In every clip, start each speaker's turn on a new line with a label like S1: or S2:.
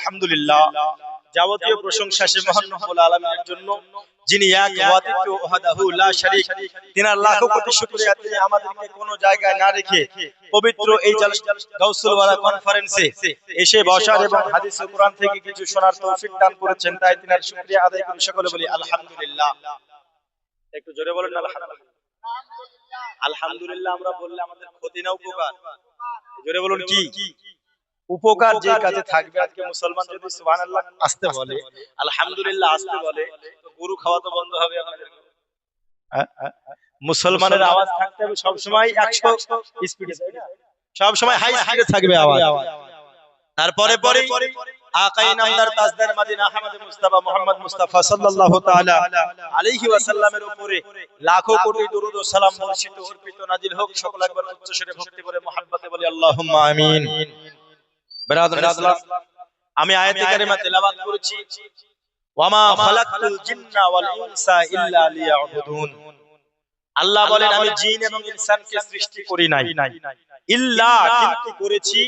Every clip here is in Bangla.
S1: আলহামদুলিল্লাহ, যাবতীয় প্রশংসা সে মহান রব্বুল আলামিনের জন্য, যিনি এক ওয়াহিদ ওয়াহদাহু লা শারীক। তিনার লাখো কোটি শুকরিয়া, তিনি আমাদেরকে কোনো জায়গায় না রেখে পবিত্র এই গাউসুল ওয়ারা কনফারেন্সে এসে বসার এবং হাদিস ও কোরআন থেকে কিছু শোনার তৌফিক দান করেছেন। তাই তিনার শুকরিয়া আদায় করি, সকলে বলি আলহামদুলিল্লাহ। একটু জোরে বলেন আলহামদুলিল্লাহ। আলহামদুলিল্লাহ আমরা বললে আমাদের ক্ষতি না উপকার? জোরে বলুন কি উপকার? যে কাজে থাকবে, আজকে মুসলমান যদি সুবহানাল্লাহ আসতে বলে, আলহামদুলিল্লাহ আসতে বলে, তো গরু খাওয়া তো বন্ধ হবে আপনাদের। মুসলমানের আওয়াজ থাকতে হবে সব সময় 100 স্পিডে, সব সময় হাই স্পিডে থাকবে আওয়াজ। তারপরে পরে আকাই নামদার তাজদার মদিনা আহমদ মুস্তাফা মুহাম্মদ মুস্তাফা সাল্লাল্লাহু তাআলা আলাইহি ওয়াসাল্লামের উপরে লাখো কোটি দরুদ ও সালাম বর্ষিত অর্পিত নাজিল হোক। সকল একবার উচ্চ স্বরে ভক্তি করে মুহাব্বতে বলি আল্লাহুম্মা আমিন। বিরাদরান ইসলাম, আমি আয়াতে কারিমা তেলাওয়াত করেছি, ওয়ামা খালাকতুল জিন্না ওয়াল ইনসা ইল্লা লিয়াবুদুন। আল্লাহ বলেন, আমি জিন এবং ইনসানকে সৃষ্টি করি নাই, ইল্লা কিন্তু করেছি,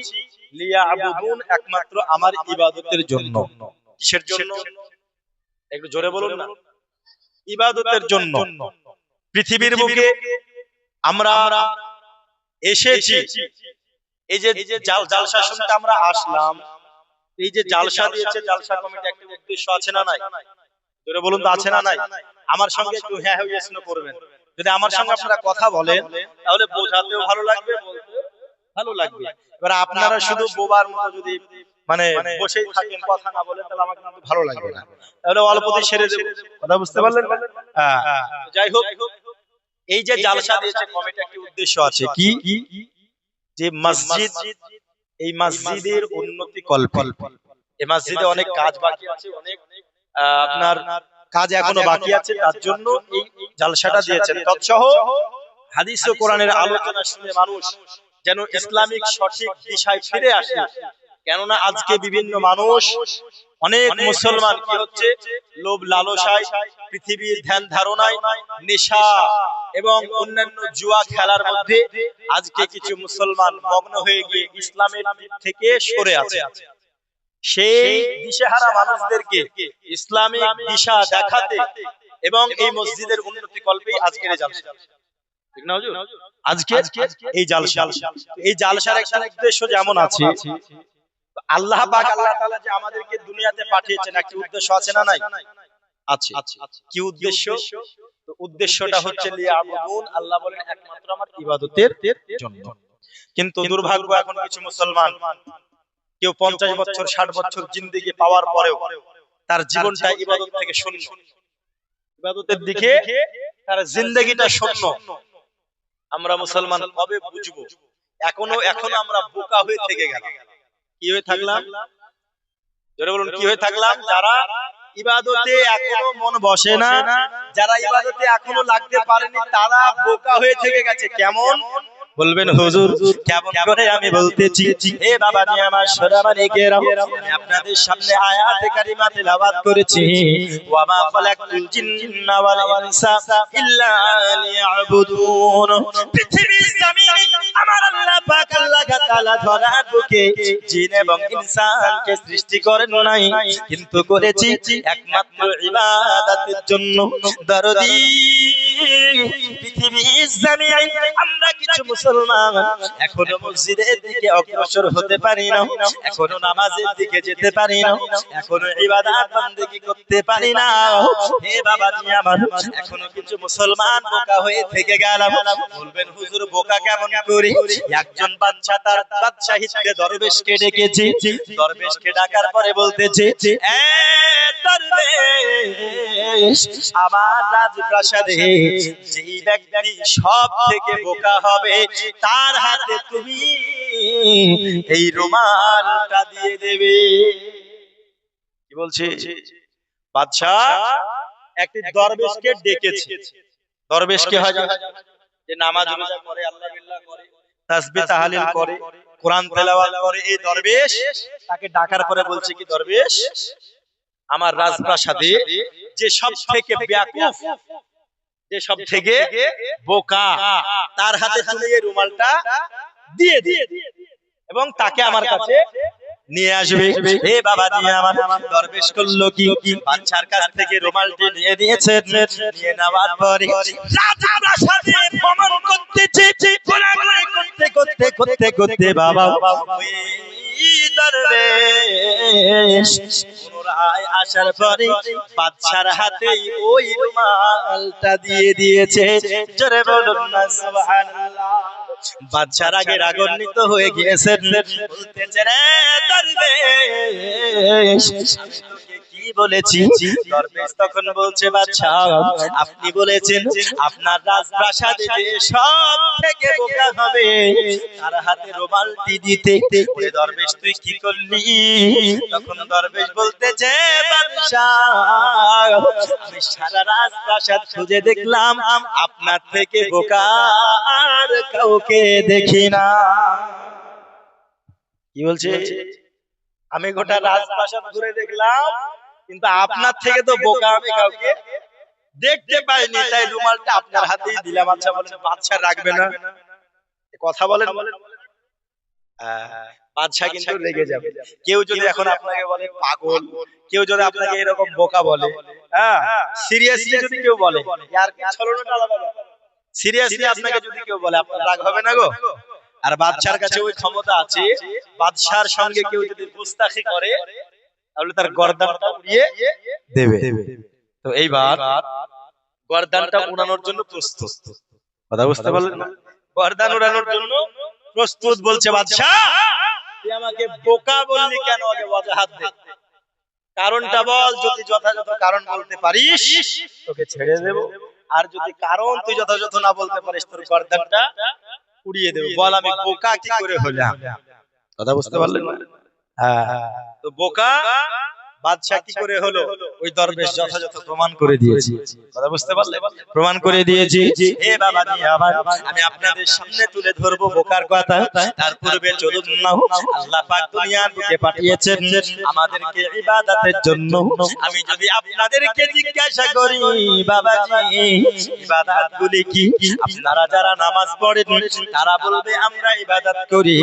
S1: লিয়াবুদুন একমাত্র আমার ইবাদতের জন্য। কিসের জন্য? একটু জোরে বলুন না। ইবাদতের জন্য। পৃথিবীর বুকে আমরা এসেছি, এই যে জালসা শুনতে আমরা আসলাম, এই যে জালসা দিয়েছে জালসা কমিটি, একটা উদ্দেশ্য আছে না নাই? জোরে বলুন তো, আছে না নাই? আমার সঙ্গে একটু হ্যাঁ হ্যাঁ ইয়েস নো করবেন। যদি আমার সঙ্গে আপনারা কথা বলেন তাহলে বোঝাতেও ভালো লাগবে, বলতেও ভালো লাগবে। এবার আপনারা শুধু বোবার মতো যদি মানে বসেই থাকেন, কথা না বলেন, তাহলে আমাকে কিন্তু ভালো লাগবে না। তাহলে অল্পতেই সেরে দেব। কথা বুঝতে পারলেন? হ্যাঁ, যাই হোক, এই যে জালসা দিয়েছে কমিটি, একটা উদ্দেশ্য আছে। কি? যে মসজিদ, এই মসজিদের উন্নতি কল্পে, এই মসজিদে অনেক কাজ বাকি আছে, অনেক আপনার কাজ এখনো বাকি আছে, তার জন্য এই জালসাটা দিয়েছেন। তৎসহ হাদিস ও কোরআনের আলোচনা শুনে মানুষ যেন ইসলামিক সঠিক দিশায় ফিরে আসে। কেননা আজকে বিভিন্ন মানুষ, অনেক মুসলমান কি হচ্ছে, লোভ লালসায়, পৃথিবীর ধ্যান ধারণায়, নেশা এবং অন্যান্য জুয়া খেলার মধ্যে আজকে কিছু মুসলমান মগ্ন হয়ে গিয়ে ইসলামের দিক থেকে সরে আছে। সেই দিশেহারা মানুষদেরকে ইসলামিক দিশা দেখাতে এবং এই মসজিদের উন্নতি কল্পেই আজকের এই জালসা। ঠিক না হুজুর? আজকে এই জালসা, এই জালসার একটা উদ্দেশ্য যেমন আছে, আল্লাহ পাক আল্লাহ তাআলা যে আমাদেরকে দুনিয়াতে পাঠিয়েছেন, একটা উদ্দেশ্য আছে না নাই? আছে। কি উদ্দেশ্য? তো উদ্দেশ্যটা হচ্ছে লিয়াবুদুন। আল্লাহ বলেন একমাত্র আমার ইবাদতের জন্য। কিন্তু দুর্ভাগ্য, এখন কিছু মুসলমান, কেউ 50 বছর 60 বছর জিন্দেগি পাওয়ার পরেও তার জীবনটা ইবাদত থেকে শূন্য, ইবাদতের দিকে তার জিন্দেগিটা শূন্য। আমরা মুসলমান কবে বুঝবো? এখনো আমরা বোকা হয়ে থেকে গেলাম। কি হয়ে থাকলাম? জোরে বলুন, কি হয়ে থাকলাম? যারা ইবাদতে এখনো মন বসে না, যারা ইবাদতে এখনো লাগতে পারেনি, তারা বোকা হয়ে থেকে গেছে। কেমন বলবেন হুজুর? কেমন করে আমি বলতেছি, হে বাবাজি আমার সোনামানিকেরা, আমি আপনাদের সামনে আয়াতে কারিমা তেলাওয়াত করেছি, ওয়া মা খালাকতুল জিন্না ওয়াল ইনসা ইল্লা লিয়াবুদুন। পৃথিবীর জমিনে আমার আল্লাহ পাক আল্লাহ তাআলা ধরার বুকে জিন এবং ইনসানকে সৃষ্টি করেন নাই, কিন্তু করেছি একমাত্র ইবাদতের জন্য। দরদি পৃথিবীর জমিনে আমরা কিছু মুসলমান এখনো মসজিদের দিকে অগ্রসর হতে পারি না, এখনো নামাজের দিকে যেতে পারি না, এখনো ইবাদত বন্দেগী করতে পারি না। হে বাবাজি আমার, এখনো কিছু মুসলমান বোকা হয়ে থেকে গেলাম। বলবেন হুজুর বোকা কেমন করি? একজন বাদশা তার বাদশাহিতে দরবেশকে ডেকেছে, দরবেশকে ডাকার পরে বলতেছে, এ দরবেশ, আমার রাজপ্রাসাদে যেই ব্যক্তি সব থেকে বোকা হবে তার হাতে তুমি এই রুমালটা দিয়ে দেবে। কি বলছে? বাদশা একটি দরবেশকে ডেকেছে। দরবেশকে হয় যে নামাজ রোজা করে, আল্লাহ বিল্লাহ করে, তাসবিহ তাহলিল করে, কোরআন তেলাওয়াত করে। এই দরবেশ তাকে ডাকার পরে বলছে কি, দরবেশ, আমার রাজপ্রাসাদে যে সব থেকে বেয়াকুফ, যে সব থেকে বোকা, তার হাতে তুমি এই রুমালটা দিয়ে দিও এবং তাকে আমার কাছে নিয়ে আসবে। এ বাবা দিয়ে আমার দরবেশ করলো কি, বাচ্চার কাছ থেকে রুমালটি নিয়ে দিয়েছে। নিয়ে নেওয়ার পরে রাজপ্রাসাদে ভ্রমণ করতেছে, ঘোরাঘুরি করতে করতে করতে করতে বাবা ওই দরবেশ পুনরায় আসার পরে বাচ্চার হাতে ওই রুমালটা দিয়ে দিয়েছে। জোরে বলুন না সুবহানাল্লাহ। বাচ্চার আগে রাগান্বিত হয়ে গিয়েছেন, বলতেছে রে দরবেশ আমি তোকে কি বলেছি? দরবেশ তখন বলছে বাচ্চা আপনি বলেছেন আপনার রাজপ্রাসাদে যে সব থেকে বোকা হবে তার হাতে রুমালটি দিতে। ওরে দরবেশ তুই কি করলি? তখন দরবেশ বলতেছে বাদশাহ আমি সারা রাজপ্রাসাদ খুঁজে দেখলাম আপনার থেকে বোকা আর কাউকে দেখি না। কি বলছে? আমি গোটা রাজপ্রাসাদ ঘুরে দেখলাম কিন্তু আপনার থেকে তো বোকা আমি কাউকে দেখতে পাইনি, তাই রুমালটা আপনার হাতেই দিলাম। আচ্ছা বলেন বাদশা রাখবে না? কথা বলেন। বাদশা কিন্তু রেগে যাবে। কেউ যদি এখন আপনাকে বলে পাগল, কেউ যদি আপনাকে এরকম বোকা বলে, হ্যাঁ সিরিয়াসলি যদি কেউ বলে, আর কি ছলনাটা আলাদা ব্যাপার। সিরিয়াসলি আপনাকে যদি কেউ বলে আপনার রাগ হবে না গো? আর বাদশার কাছে ওই ক্ষমতা আছে, বাদশার সঙ্গে কেউ যদি গুস্তাখি করে তাহলে তার গর্দানটা উড়িয়ে দেবে। তো এইবার গর্দানটা উড়ানোর জন্য প্রস্তুত। কথা বুঝতে পারলেন না? গর্দান উড়ানোর জন্য প্রস্তুত। বলছে বাদশা তুই আমাকে বোকা বললি কেন? আগে ওয়াজাহাত দে, কারণটা বল। যদি যথাযথ কারণ বলতে পারিস তোকে ছেড়ে দেব, আর যদি কারণ তুই যথাযথ না বলতে পারিস তোর গর্দানটা উড়িয়ে দেব। বল আমি বোকা কি করে হলাম? কথা বুঝতে পারলেন না? হ্যাঁ, তো বোকা বাদশা কি করে হলো? ওই দরবেশ যথাযথ প্রমাণ করে দিয়েছি। কথা বুঝতে পারলে? প্রমাণ করে দিয়েছি। হে বাবাজি আমার আমি আপনাদের সামনে তুলে ধরবো বোকার কথা। তার পূর্বে চলুন না, আল্লাহ পাক দুনিয়ার বুকে পাঠিয়েছেন আমাদেরকে ইবাদতের জন্য। আমি যদি আপনাদেরকে জিজ্ঞাসা করি বাবাজি ইবাদতগুলি কি, আপনারা যারা নামাজ পড়েন তারা বলবে আমরা ইবাদত করি,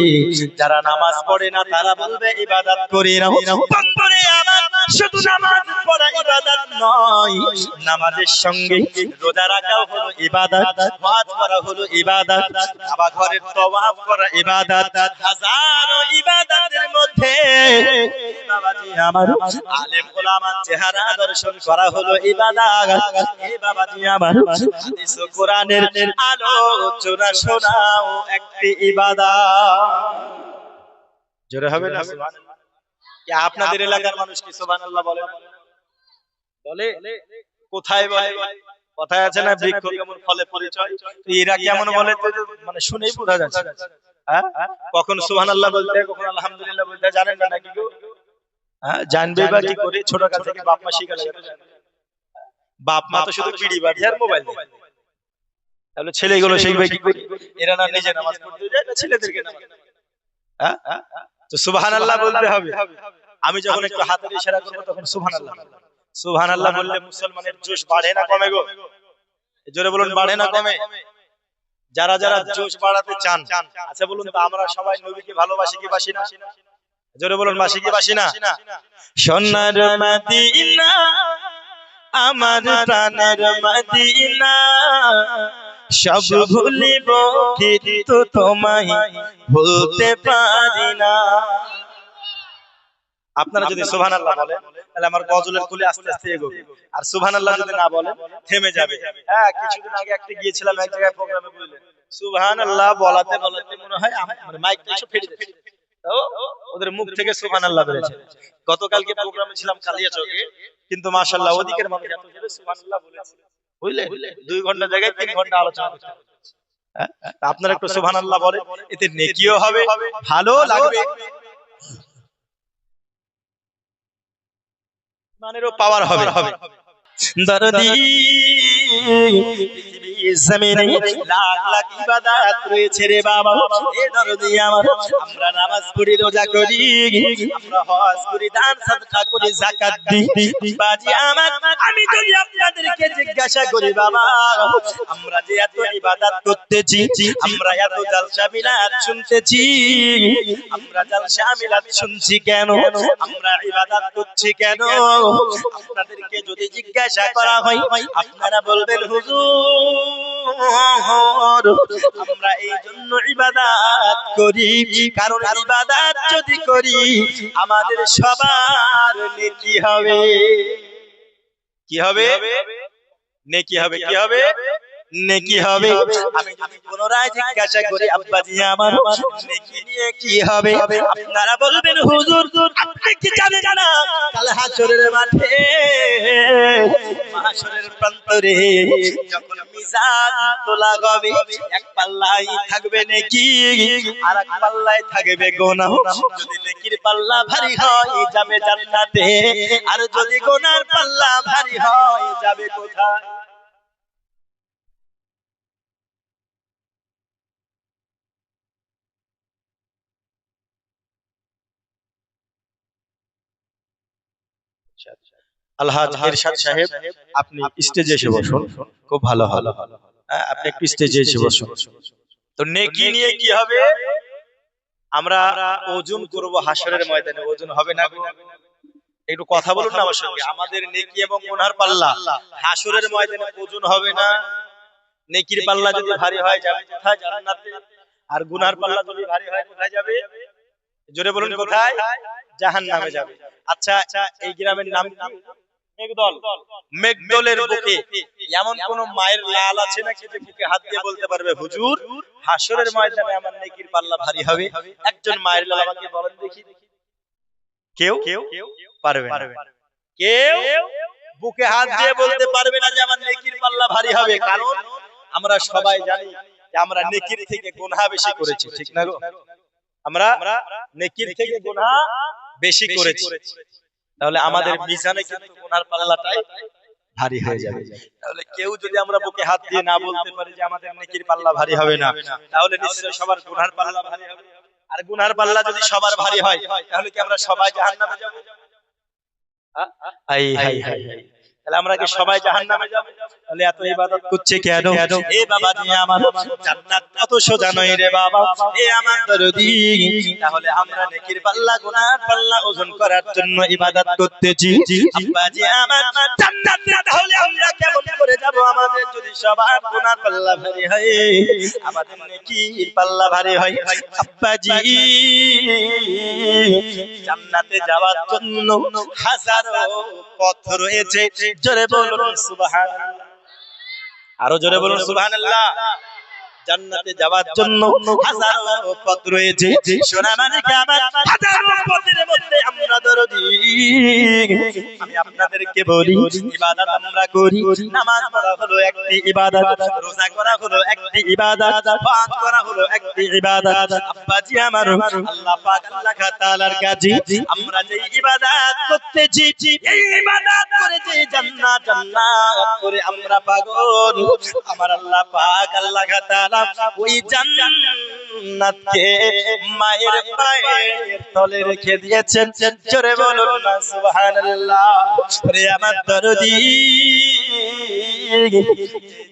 S1: যারা নামাজ পড়ে না তারা বলবে ইবাদত করি না। বন্ধুরে আমার শুধু নামাজ পড়া ইবাদত নয়, নামাজের সঙ্গে রোজা রাখাও হলো ইবাদত, হজ করা হলো ইবাদত, কাবা ঘরের তওয়াফ করা ইবাদত, হাজারো ইবাদতের মধ্যে বাবাজি আমার আলেম ওলামার চেহারা দর্শন করা হলো ইবাদত। এই বাবাজি আমার হাদিস ও কোরআনের আলোচনা শোনাও একটি ইবাদত। জোরে হবে না সুবহানাল্লাহ? কি আপনাদের এলাকার মানুষ কি সুবহানাল্লাহ বলে? বলে? কোথায় বলে? কথায় আছে না বৃক্ষ কেমন ফলে পরিচয়, তো এরা কেমন বলে তো মানে শুনেই বোঝা যাচ্ছে। হ্যাঁ কখন সুবহানাল্লাহ বলতে হয়, কখন আলহামদুলিল্লাহ বলতে হয়, জানেন না নাকি গো? হ্যাঁ জানবে বা কি করে? ছোট কাল থেকে বাপ মা শিখালে। বাপ মা তো শুধু বিড়ি বাড়ি আর মোবাইল, তাহলে ছেলেগুলো শিখবে কি করে? এরা না নিজে নামাজ পড়তে যায় না ছেলেদেরকে নামাজ। হ্যাঁ তো সুবহানাল্লাহ বলতে হবে। আমি যখন একটু হাতের ইশারা করব তখন সুবহানাল্লাহ। সুবহানাল্লাহ বললে মুসলমানের জোশ বাড়ে না কমে গো? জোরে বলুন বাড়ে না কমে? যারা যারা জোশ বাড়াতে চান আচ্ছা বলুন তো আমরা সবাই নবীকে ভালোবাসি কি বাসি না? জোরে বলুন বাসি কি বাসি না? সোনার মদিনা আমার প্রাণের মদিনা, সব ভুলিব কিন্তু তোমায় ভুলতে পারি না। আপনারা যদি সুবহানাল্লাহ বলেন তাহলে আমার গজলের কুলি আস্তে আস্তে এগোবে, আর সুবহানাল্লাহ যদি না বলেন থেমে যাবে। হ্যাঁ কিছুদিন আগে একটা গিয়েছিলাম এক জায়গায় প্রোগ্রামে, বুঝলেন সুবহানাল্লাহ বলাতে বলাতে মনে হয় মানে মাইকটা এসে ফেটে যাচ্ছে, তো ওদের মুখ থেকে সুবহানাল্লাহ বেরিয়েছে। গতকালকে প্রোগ্রামে ছিলাম কালিয়াচকে, কিন্তু মাশাআল্লাহ ওদিকের মানুষ এত জোরে সুবহানাল্লাহ বলেছে, বুঝলেন 2 ঘন্টা জায়গায় 3 ঘন্টা আলোচনা করতে। আপনারা একটু সুবহানাল্লাহ বলেন, এতে নেকিও হবে, ভালো লাগবে, মানেরও পাওয়ার হবে। দরদি পৃথিবীর জমিনে লাখ লাখ ইবাদত রয়েছে রে বাবা। এ দরদি আমার, আমরা নামাজ পড়ি, রোজা করি, আমরা হজ করি, দান সাদকা করি, যাকাত দিই। বাজি আমার, আমি যদি আপনাদেরকে জিজ্ঞাসা করি বাবা, আমরা যে এত ইবাদত করতেছি, আমরা এত জালসা মিলাদ শুনতেছি, আমরা জালসা মিলাদ শুনছি কেন, আমরা ইবাদত করছি কেন? আপনাদেরকে যদি জিজ্ঞাসা করা হয়, আপনারা বলবেন হুজুর, আমরা এই জন্য ইবাদত করি, কারণ ইবাদত যদি করি আমাদের সবার নেকি হবে। কি হবে? নেকি হবে। কি হবে? নেকি হবে। আমি যদি পুনরায় জিজ্ঞাসা করি আব্বাজি আমার, নেকি নিয়ে কি হবে? আপনারা বলবেন হুজুর, আপনি কি জানেন না কাল হাশরের মাঠে, মাহশরের প্রান্তরে যখন মিজান তোলা হবে, এক পাল্লায় থাকবে নেকি, আর এক পাল্লায় থাকবে গুনাহ। যদি নেকির পাল্লা ভারী হয় যাবে জান্নাতে, আর যদি গুনার পাল্লা ভারী হয় যাবে কোথায়? আলহাজ ইরশাদ সাহেব, আপনি স্টেজে এসে বসুন, খুব ভালো হলো। আপনি একটু স্টেজে এসে বসুন। তো নেকি নিয়ে কি হবে? আমরা ওজন করব হাশরের ময়দানে, ওজন হবে না? একটু কথা বলুন না আমার সঙ্গে। আমাদের নেকি এবং গুনার পাল্লা হাশরের ময়দানে ওজন হবে না? নেকির পাল্লা যদি ভারী হয় যাবে কোথায়? জান্নাতে। আর গুনার পাল্লা যদি ভারী হয় কোথায় যাবে? জোরে বলুন, কোথায়? জাহান্নামে যাবে। আচ্ছা, এই গ্রামের নাম কি? মেঘদল। মেঘদলের বুকে এমন কোন মায়ের লাল আছে নাকি যে বুকে হাত দিয়ে বলতে পারবে হুজুর হাশরের ময়দানে আমার নেকির পাল্লা ভারী হবে? একজন মায়ের লাল আমাকে বলেন দেখি। কেউ পারবে না। কেউ বুকে হাত দিয়ে বলতে পারবে না যে আমার নেকির পাল্লা ভারী হবে, কারণ আমরা সবাই জানি যে আমরা নেকির থেকে গুনাহ বেশি করেছি, ঠিক না গো? আমরা নেকির থেকে গুনাহ বেশি করেছি, তাহলে আমাদের মিজানে কিন্তু গুনার পাল্লাটাই ভারী হয়ে যাবে। তাহলে কেউ যদি আমরা বুকে হাত দিয়ে না বলতে পারি যে আমাদের নেকির পাল্লা ভারী হবে না, তাহলে নিশ্চয়ই সবার গুনার পাল্লা ভারী হবে। আর গুনার পাল্লা যদি সবার ভারী হয়, তাহলে কি আমরা সবাই জাহান্নামে যাব? হাই হাই হাই, তাহলে আমরা কি সবাই জাহান্নামে যাব? তাহলে এত ইবাদত করছে কেন? এ বাবা জি আমার, জান্নাত কত সোজা নয় রে বাবা, এ আমার দরদি। তাহলে আমরা নেকির পাল্লা গুনার পাল্লা ওজন করার জন্য ইবাদত করতেছি। আব্বা জি আমার, জান্নাতে তাহলে আমরা কেমন করে যাব আমাদের যদি সবার গুনার পাল্লা ভারী হয়, আমাদের নেকির পাল্লা ভারী হয়? আব্বা জি, জান্নাতে যাওয়ার জন্য হাজারো পথ রয়েছে। জোরে বলুন সুবহানাল্লাহ, আরো জোরে বলুন সুবহানাল্লাহ। জান্নাতে যাওয়ার জন্য হাজারো পথ রয়েছে। সোনা মানিক আমার, হাজারো পথের মধ্যে আমরা দরদি, আমি আপনাদেরকে বলি ইবাদত আমরা করি। নামাজ পড়া হলো একটি ইবাদত, রোজা করা হলো একটি ইবাদত, হজ করা হলো একটি ইবাদত। আব্বাজি আমার, আল্লাহ পাক আল্লাহ তাআলার কাছে আমরা যে ইবাদত করতেছি, এই ইবাদত করে যে জান্নাত করে আমরা পাগল, আমার আল্লাহ পাক আল্লাহ তাআলা ওই জান্নাতকে মায়ের পায়ের তলে রেখে দিয়েছেন। জোরে বলুন না সুবহানাল্লাহ। রে আমার দরদি,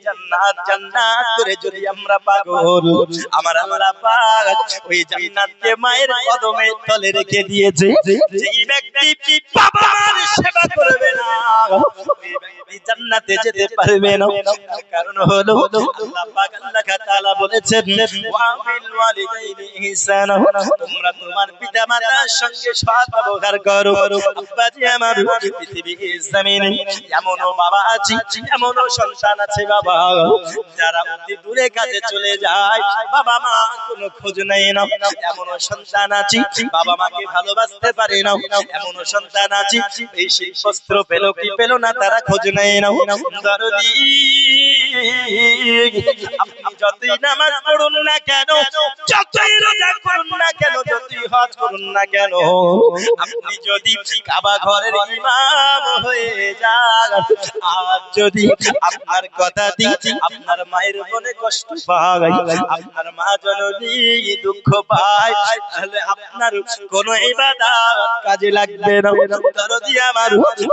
S1: জান্নাত জান্নাত করে যদি আমরা পাগল, আমার আল্লাহ পাক ওই জান্নাতকে মায়ের কদমে তলে রেখে দিয়েছে। যেই ব্যক্তি বাবা মার সেবা করবে না, ওই ব্যক্তি জান্নাতে যেতে পারবে না। কারণ হলো আল্লাহ পাক আল্লাহ তাআলা বলেছেন, ওয়া বিল ওয়ালিদাইনি ইহসানা, তোমরা তোমার পিতামাতার সঙ্গে সৎ ব্যবহার করো। আব্বাজি আমার, পৃথিবীর জমিনে এমনও বাবা আছে, এমনও সন্তান আছে বাবা, যারা অতি দূরে কাজে চলে যায়, বাবা মা কোনো খোঁজ নেয় না। এমনও সন্তান আছে বাবা মাকে ভালোবাসতে পারে না। এমনও সন্তান আছে এই সেই বস্ত্র পেল কি পেল না তারা খোঁজ নেয় না। দরদি, আপনি যতই নামাজ নামাজ পড়ুন না কেন, যতই রোজা করুন না কেন, যতই হজ করুন না কেন, আপনি যদি কাবা ঘরের ইমাম হয়ে যান, আর যদি আপনার কথা দিয়ে আপনার মায়ের মনে কষ্ট পায়, আপনার মা জননী দুঃখ পায়, তাহলে আপনার কোনো ইবাদত কাজে লাগবে না। দরদি আমার,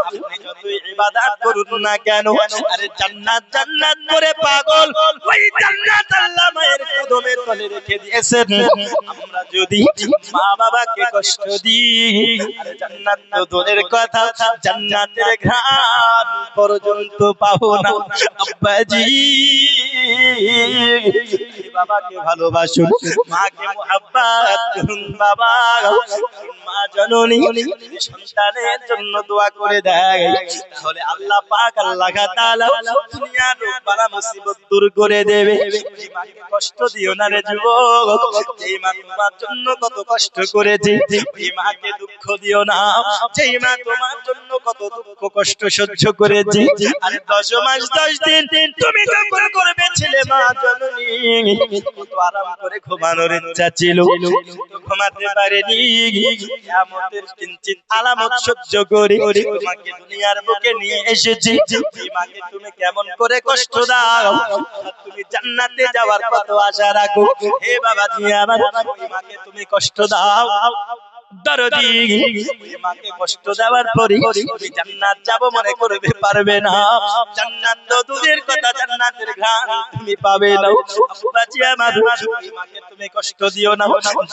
S1: আপনি যতই ইবাদত করুন না কেন, আরে জান্নাত জান্নাত করে পাগল, ওই জান্নাত আল্লাহ মায়ের কদমে তলে রেখে দিয়েছেন। আমরা যদি মা বাবাকে কষ্ট দিই, আরে জান্নাত তো দূরের কথা, জান্নাতের ঘ্রাণ পর্যন্ত পাবো না। আব্বাজি, বাবাকে ভালোবাসুন, মাকে মুহাব্বত করুন। বাবা, মা জননী সন্তানের জন্য দোয়া করে দেয়, তাহলে আল্লাহ পাক আল্লাহ তাআলা দুনিয়ার বালা মুসিবত দূর করে দেবে। এই মাকে কষ্ট দিও না রে যুবক, এই মা তোমার জন্য কত কষ্ট করেছে, এই মাকে দুঃখ দিও না, যেই মা তোমার জন্য কত দুঃখ কষ্ট সহ্য করেছে। আরে 10 মাস 10 দিন তুমি যখন করবে ছেলে মা জননী, কত আরাম করে ঘুমানোর ইচ্ছা ছিল, ঘুমাতে পারেনি। কিয়ামতের কিঞ্চিত আলামত সহ্য করে তোমাকে দুনিয়ার বুকে নিয়ে এসেছি। এই মাকে তুমি কেমন করে কষ্ট দাও, তুমি জান্নাতে যাওয়ার কত আশা রাখো। হে বাবাজি আমার, ওই মাকে তুমি কষ্ট দাও। দরদি, ওই মাকে কষ্ট দেওয়ার পরে তুমি জান্নাত যাব মনে করবে পারবে না। জান্নাত তো দূরের কথা, জান্নাতের ঘ্রাণ তুমি পাবে না। বাবাজি আমার, ওই মাকে তুমি কষ্ট দিও না,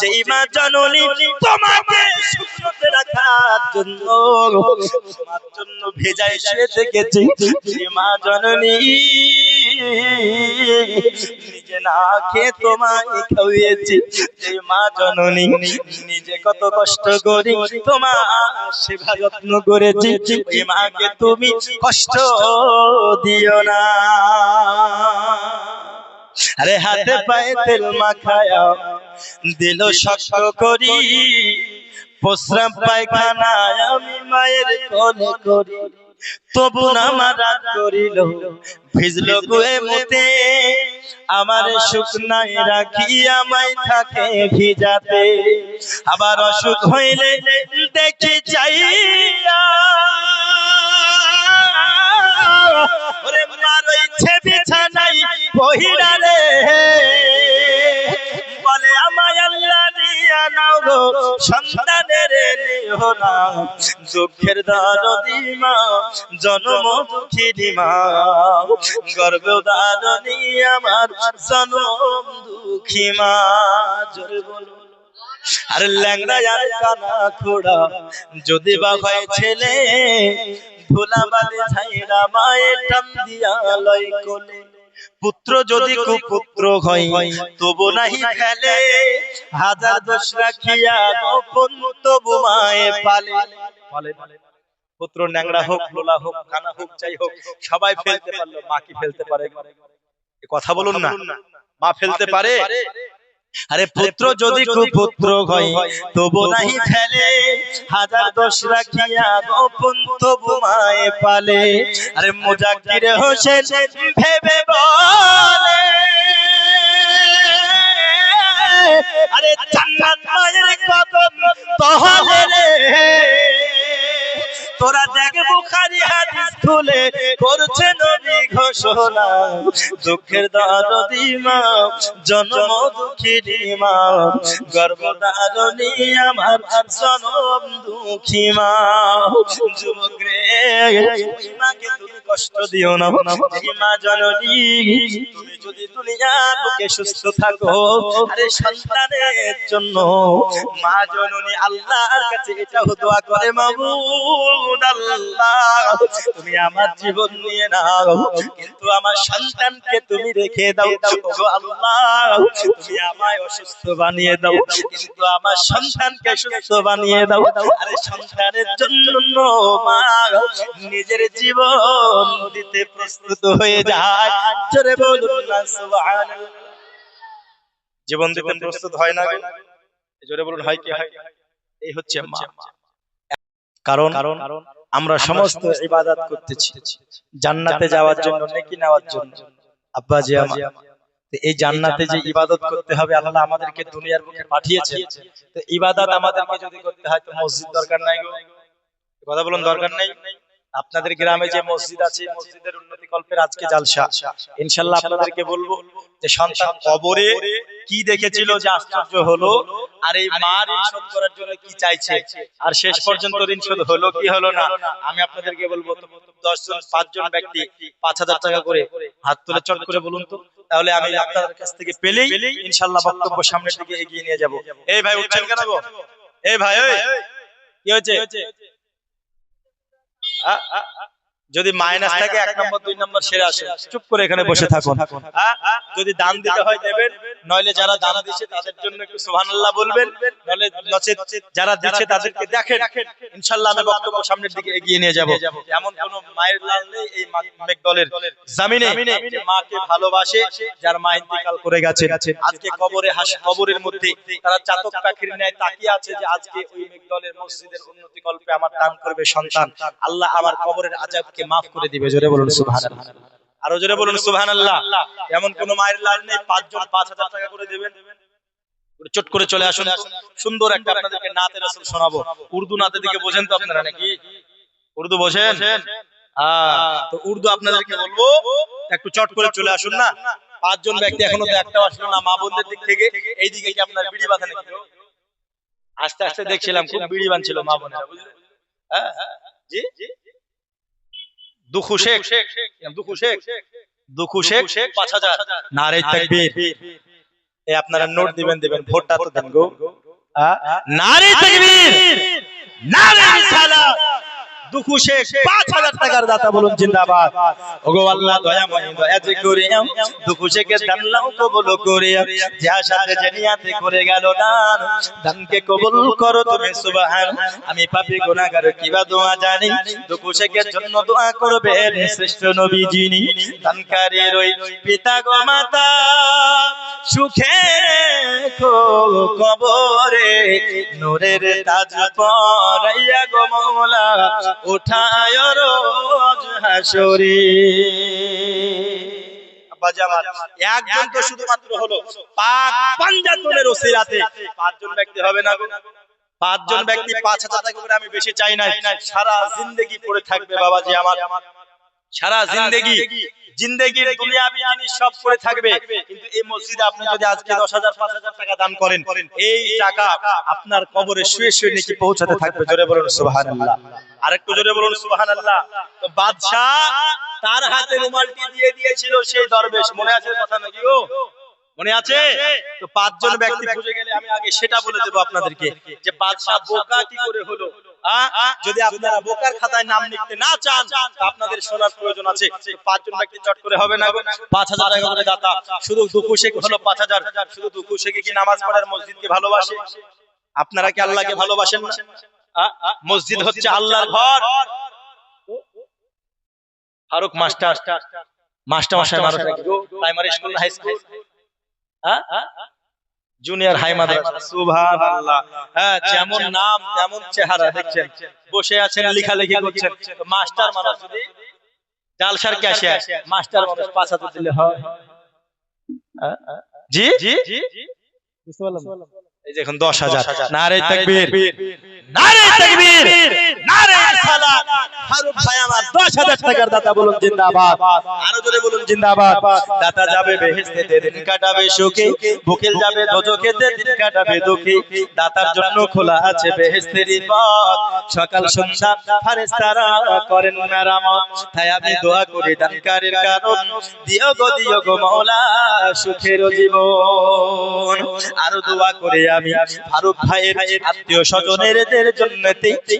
S1: যেই মা জননী তোমাকে সুস্থতে রাখার জন্য, তোমার জন্য ভেজায় শুয়ে থেকেছে। সেই মা জননী নিজে না খেয়ে তোমায় খাওয়িয়েছে। সেই মা জননী নিজে কত কষ্ট করে তোমার সেবা যত্ন করেছে। ওই মাকে তুমি কষ্ট দিও না। আরে হাতে পায়ে তেল মাখায়া দিল শক্ত করি, প্রস্রাব পায়খানায় আমি মায়ের কোলে করি, তবু না আমার রাগ করিল, ভিজলো গুয়ে মুতে, আমার শুকনায় রাখি আমায় থাকে ভিজাতে। আবার অসুখ হইলে দেখি যাইয়া, ওরে মার ইচ্ছে বিছানাই বহিরা রে, বলে আমায় আল্লাহ দিয়া নাও গো সন্তানের নিও না। দুঃখের দরদি মা, জন্ম দুঃখিনী মা, গর্ভধারণী আমার জনম দুঃখী মা। জোরে বলো। আর ল্যাংড়া আর কানা খোড়া যদি বা হয় ছেলে, ধুলাবালি ছাইরা মায়ের টান দিয়া লয় কোলে। পুত্র যদি কুপুত্র হয় তবু নাহি ফেলে, হাজার দোষ রাখিয়া গোপন তবু মায়ে পালে। পুত্র ন্যাংরা হোক, লোলা হোক, কানা হোক, যাই হোক, সবাই ফেলতে পারলো, মা কি ফেলতে পারে? কথা বলুন না, মা ফেলতে পারে? আরে পুত্র যদি কুপুত্র হয় তবু নাহি ফেলে, হাজার দোষ রাখিয়া গোপন তবু মায়ে পালে। আরে মুজাক্কির হোসেন ভেবে বলে, আরে জান্নাত মায়ের কদম তহলে রে, তোরা দেখ বুখারী হাদিস খুলে করছে নবী ঘোষণা। দুঃখের দরদি মা, জন্ম দুঃখিনী মা, গর্ভধারণী আমার জনম দুঃখী মা। যুবক রে, ওই মাকে তুমি কষ্ট দিও না। এই মা জননী, তুমি যদি দুনিয়ার বুকে সুস্থ থাকো, আরে সন্তানের জন্য মা জননী আল্লাহর কাছে এটাও দোয়া করে, মাবুদ আল্লাহ তুমি আমার জীবন নিয়ে নাও, কিন্তু আমার সন্তানকে তুমি রেখে দাও। ওগো আল্লাহ, তুমি আমায় অসুস্থ বানিয়ে দাও, কিন্তু আমার সন্তানকে সুস্থ বানিয়ে দাও। আরে সন্তানের জন্য মা নিজের জীবন দিতে প্রস্তুত হয়ে যায়। জোরে বলুন না সুবহানাল্লাহ। জীবন দিতে প্রস্তুত হয় না? জোরে বলুন হয় কি হয়? এই হচ্ছে মা। কারণ আমরা সমস্ত ইবাদত করতেছি জান্নাতে যাওয়ার জন্য, নেকি নেওয়ার জন্য। আব্বাজি আমার, এই জান্নাতে যে ইবাদত করতে হবে, আল্লাহ আমাদেরকে দুনিয়ার বুকে পাঠিয়েছে, তো ইবাদত আমাদেরকে যদি করতে হয় তো মসজিদ দরকার নাই গো, কথা বলুন, দরকার নাই? আপনাদের গ্রামে যে মসজিদ আছে, মসজিদের উন্নতি কল্পের আজকে জালসা, ইনশাআল্লাহ আপনাদেরকে বলবো যে সন্তান কবরে কি দেখেছিল যে আশ্চর্য হলো, আর এই মা ঋণ শোধ করার জন্য কি চাইছে, আর শেষ পর্যন্ত ঋণ শোধ হলো কি হলো না। আমি আপনাদেরকে বলবো 10 জন 5 জন ব্যক্তি 5,000 টাকা করে হাত তুলে চট করে বলুন তো, তাহলে আমি আপনাদের কাছ থেকে পেলেই ইনশাআল্লাহ বক্তব্য সামনের দিকে এগিয়ে নিয়ে যাব। এই ভাই উঠছেন কেন গো? এই ভাই ওই কি হয়েছে? যদি মাইনাস থাকে 1 নম্বর 2 নম্বর সেরে আসে, চুপ করে এখানে বসে থাকুন। যদি দান দিতে হয় দেবেন, নইলে যারা দান দিচ্ছে তাদের জন্য একটু সুবহানাল্লাহ বলবেন, নইলে নচেত যারা দিচ্ছে তাদেরকে দেখেন। ইনশাআল্লাহ আমি বক্তব্য সামনের দিকে এগিয়ে নিয়ে যাব। এমন কোন মায়ের লাল নেই এই মেঘদলের জমিনে যে মাকে ভালোবাসে, যার মা ইন্তেকাল করে গেছে, আজকে কবরে কবরের মধ্যে তারা চাতক পাখির ন্যায় তাকিয়ে আছে যে আজকে ওই মেঘদলের মসজিদের উন্নতি কল্পে আমার দান করবে সন্তান, আল্লাহ আমার কবরের আযাবকে মাফ করে দিবে। জোরে বলুন সুবহানাল্লাহ, আরো জোরে বলুন সুবহানাল্লাহ। এমন কোন মায়ের লাল নেই 5 জন 5,000 টাকা করে দেবেন, চট করে চলে আসুন। সুন্দর একটা আপনাদেরকে নাতে রাসূল শোনাবো। উর্দু নাতে দিকে বোঝেন তো আপনারা নাকি? উর্দু বোঝেন? তো উর্দু আপনাদেরকে বলবো, একটু চট করে চলে আসুন না। 5 জন ব্যক্তি এখনো তো একটাও আসলো না। মা বোনদের দিক থেকে এই দিকে কি আপনার বিড়ি বাঁধা নাকি? আস্তে আস্তে দেখছিলাম খুব বিড়ি বাঁধছিল মা বোনেরা, বুঝলেন? হ্যাঁ জি, দুখু শেখ, দুখু শেখ, দুখু শেখ 5,000। নারে তাকবীর। এই আপনারা নোট দিবেন, ভোটটা তো দেন গো। নারে তাকবীর, নারে রিসালাত। দুখু শেখ 5,000 টাকার দাতা, বলুন জিন্দাবাদ। ওগো আল্লাহ দয়াময়, দয়া যে করে দুখু শেখের দান লাও কবুল করে, যার সাথে জানিয়াতে করে গেল দান, দানকে কবুল করো তুমি সুবহান। আমি পাপী গুনাহগার কিবা দোয়া জানি, দুখু শেখের জন্য দোয়া করবেন শ্রেষ্ঠ নবী যিনি। দানকারীর ওই পিতা গো মাতা সুখে রেখো কবরে, নূরের তাজ পরাইয়া গো মওলা উঠায় রোজ হাসরে। একজন তো শুধুমাত্র হলো পাক পাঞ্জাতনের ওসিলাতে 5 জন ব্যক্তি হবে না গো? 5 জন ব্যক্তি 5,000 টাকা করে আমি বেশি চাই না, সারা জিন্দেগি পড়ে থাকবে বাবাজি আমার, সারা জিন্দেগির দুনিয়াবি জিনিস সব করে থাকবে, কিন্তু এই মসজিদে আপনি যদি আজকে 10,000 5,000 টাকা দান করেন, এই টাকা আপনার কবরে শুয়ে শুয়ে নাকি পৌঁছাতে থাকবে। জোরে বলুন সুবহানাল্লাহ, আরেকটু জোরে বলুন সুবহানাল্লাহ। তো বাদশা তার হাতে রুমালটি দিয়ে দিয়েছিল সেই দরবেশ, মনে আছে কথা নাকি গো? মনে আছে? তো 5 জন ব্যক্তি খুঁজে গেলে আমি আগে সেটা বলে দেব আপনাদেরকে যে বাদশা বোকা কি করে হলো। যদি আপনারা বোকার খাতায় নাম লিখতে না চান, আপনাদের শোনার প্রয়োজন আছে। 5 জন ব্যক্তি চট করে হবে না গো। 5,000 টাকা করে দাতা, শুধু দুখু শেখ হলো 5,000। শুধু দুখু শেখ কি নামাজ পড়ার মসজিদকে ভালোবাসে? আপনারা কি আল্লাহকে ভালোবাসেন না? মসজিদ হচ্ছে আল্লাহর ঘর। ফারুক মাস্টার মশাই primary school, high school, junior high মাদ্রাসা, সুবহানাল্লাহ। যেমন নাম তেমন চেহারা, দেখছেন বসে আছেন লেখালেখি করছেন। মাস্টার মানুষ যদি জালসার ক্যাশিয়ার, মাস্টার মানুষ 5,000 দিলে হয়? জি জি, এই দেখুন 10,000। নারে তাকবীর, নারে তাকবীর, নারে সালাত। ফারুক ভাই আমার 10,000 টাকার দাতা, বলুন জিন্দাবাদ, আরো জোরে বলুন জিন্দাবাদ। দাতা যাবে বেহেশতে দিন কাটাবে সুখে, ভুকেল যাবে দোজখেতে দিন কাটাবে দুঃখে। দাতার জন্য খোলা আছে বেহেশতের পথ, সকাল সন্ধ্যা ফেরেশতারা করেন মেরামত। তাই আমি দোয়া করি দানকারীর কারণ, দিও গো মাওলা সুখের জীবন। আরো দোয়া করে আমি ফারুক ভাইয়ের আত্মীয় স্বজনেরদের জন্য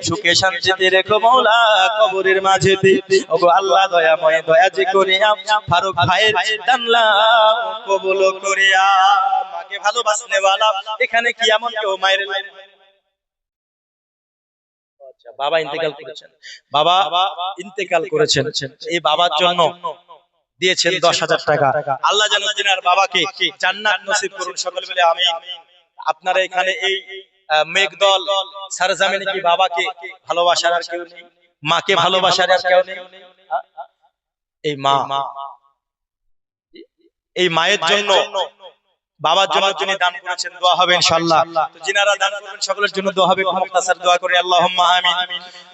S1: সুখে শান্তিতে রেখো মাওলা কবরের মাঝেতে। ওগো আল্লাহ দয়াময়, দয়া যে করিয়া ফারুক ভাইয়ের দানলা কবুল করিয়া। মাকে ভালোবাসনে ওয়ালা এখানে কি এমন কেউ মায়ের লাইন? আচ্ছা, বাবা ইন্তেকাল করেছেন, বাবা ইন্তেকাল করেছেন, এই বাবার জন্য দিয়েছেন 10,000 টাকা। আল্লাহ যেন তিনার বাবাকে জান্নাত নসিব করুন, সকলে বলে আমিন। আপনারা এখানে এই মেঘদল সরজমিনে কি বাবাকে ভালোবাসার আর কেউ নেই? মাকে ভালোবাসার আর কেউ নেই? এই মা এই মায়ের জন্য বাবার জন্য যিনি দান করেছেন দোয়া হবে ইনশাআল্লাহ। তো যিনারা দান করবেন সকলের জন্য দোয়া হবে। মুখতাসার দোয়া করি আল্লাহুম্মা আমিন।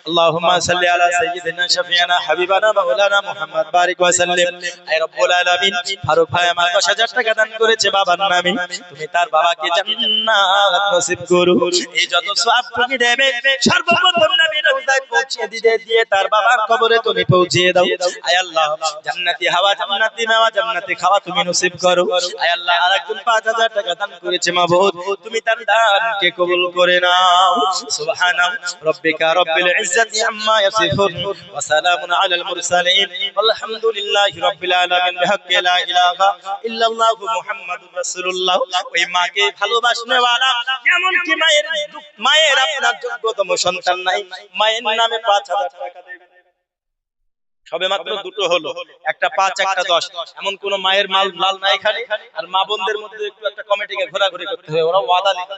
S1: আল্লাহুম্মা সাল্লি আলা সাইয়্যিদিনা শাফিয়ানা হাবিবানা মাওলানা মুহাম্মদ বারিক ওয়া সাল্লিম। হে রব্বুল আলামিন, ফারুক ভাই আমার 10,000 টাকা দান করেছে বাবার নামে, তুমি তার বাবাকে জান্নাত নসিব করো। এই যত সওয়াব তুমি দেবে সর্বপ্রথম নবীর রওজায় পৌঁছে দিয়ে তার বাবার কবরে তুমি পৌঁছিয়ে দাও। আয় আল্লাহ, জান্নাতি হাওয়া, জান্নাতি মেওয়া, জান্নাতি খাওয়া তুমি নসিব করো। আয় আল্লাহ, আরেকজন 5,000 টাকা দান করেছে মাবুদ, তুমি তার দানকে কবুল করে নাও। সুবহানা রাব্বিকা রাব্বিল ইজ্জাতি আম্মা ইয়াসিফুন ওয়া সালামুন আলাল মুরসালিন আলহামদুলিল্লাহি রাব্বিল আলামিন। বিহাক্কি লা ইলাহা ইল্লাল্লাহু মুহাম্মাদুর রাসূলুল্লাহ। ওই মাকে ভালোবাসনেওয়ালা, এমন কি মায়ের আপনার যোগ্যতম সন্তান নাই, মায়ের নামে 5,000 টাকা দেবেন। সবে মাত্র দুটো হলো, একটা 5 একটা 10। এমন কোন মায়ের মাল নাই এখানে। আর মা বোনদের মধ্যে একটু একটা কমিটিকে ঘোরাঘুরি করতে হবে, ওরা ওয়াদা লিখে।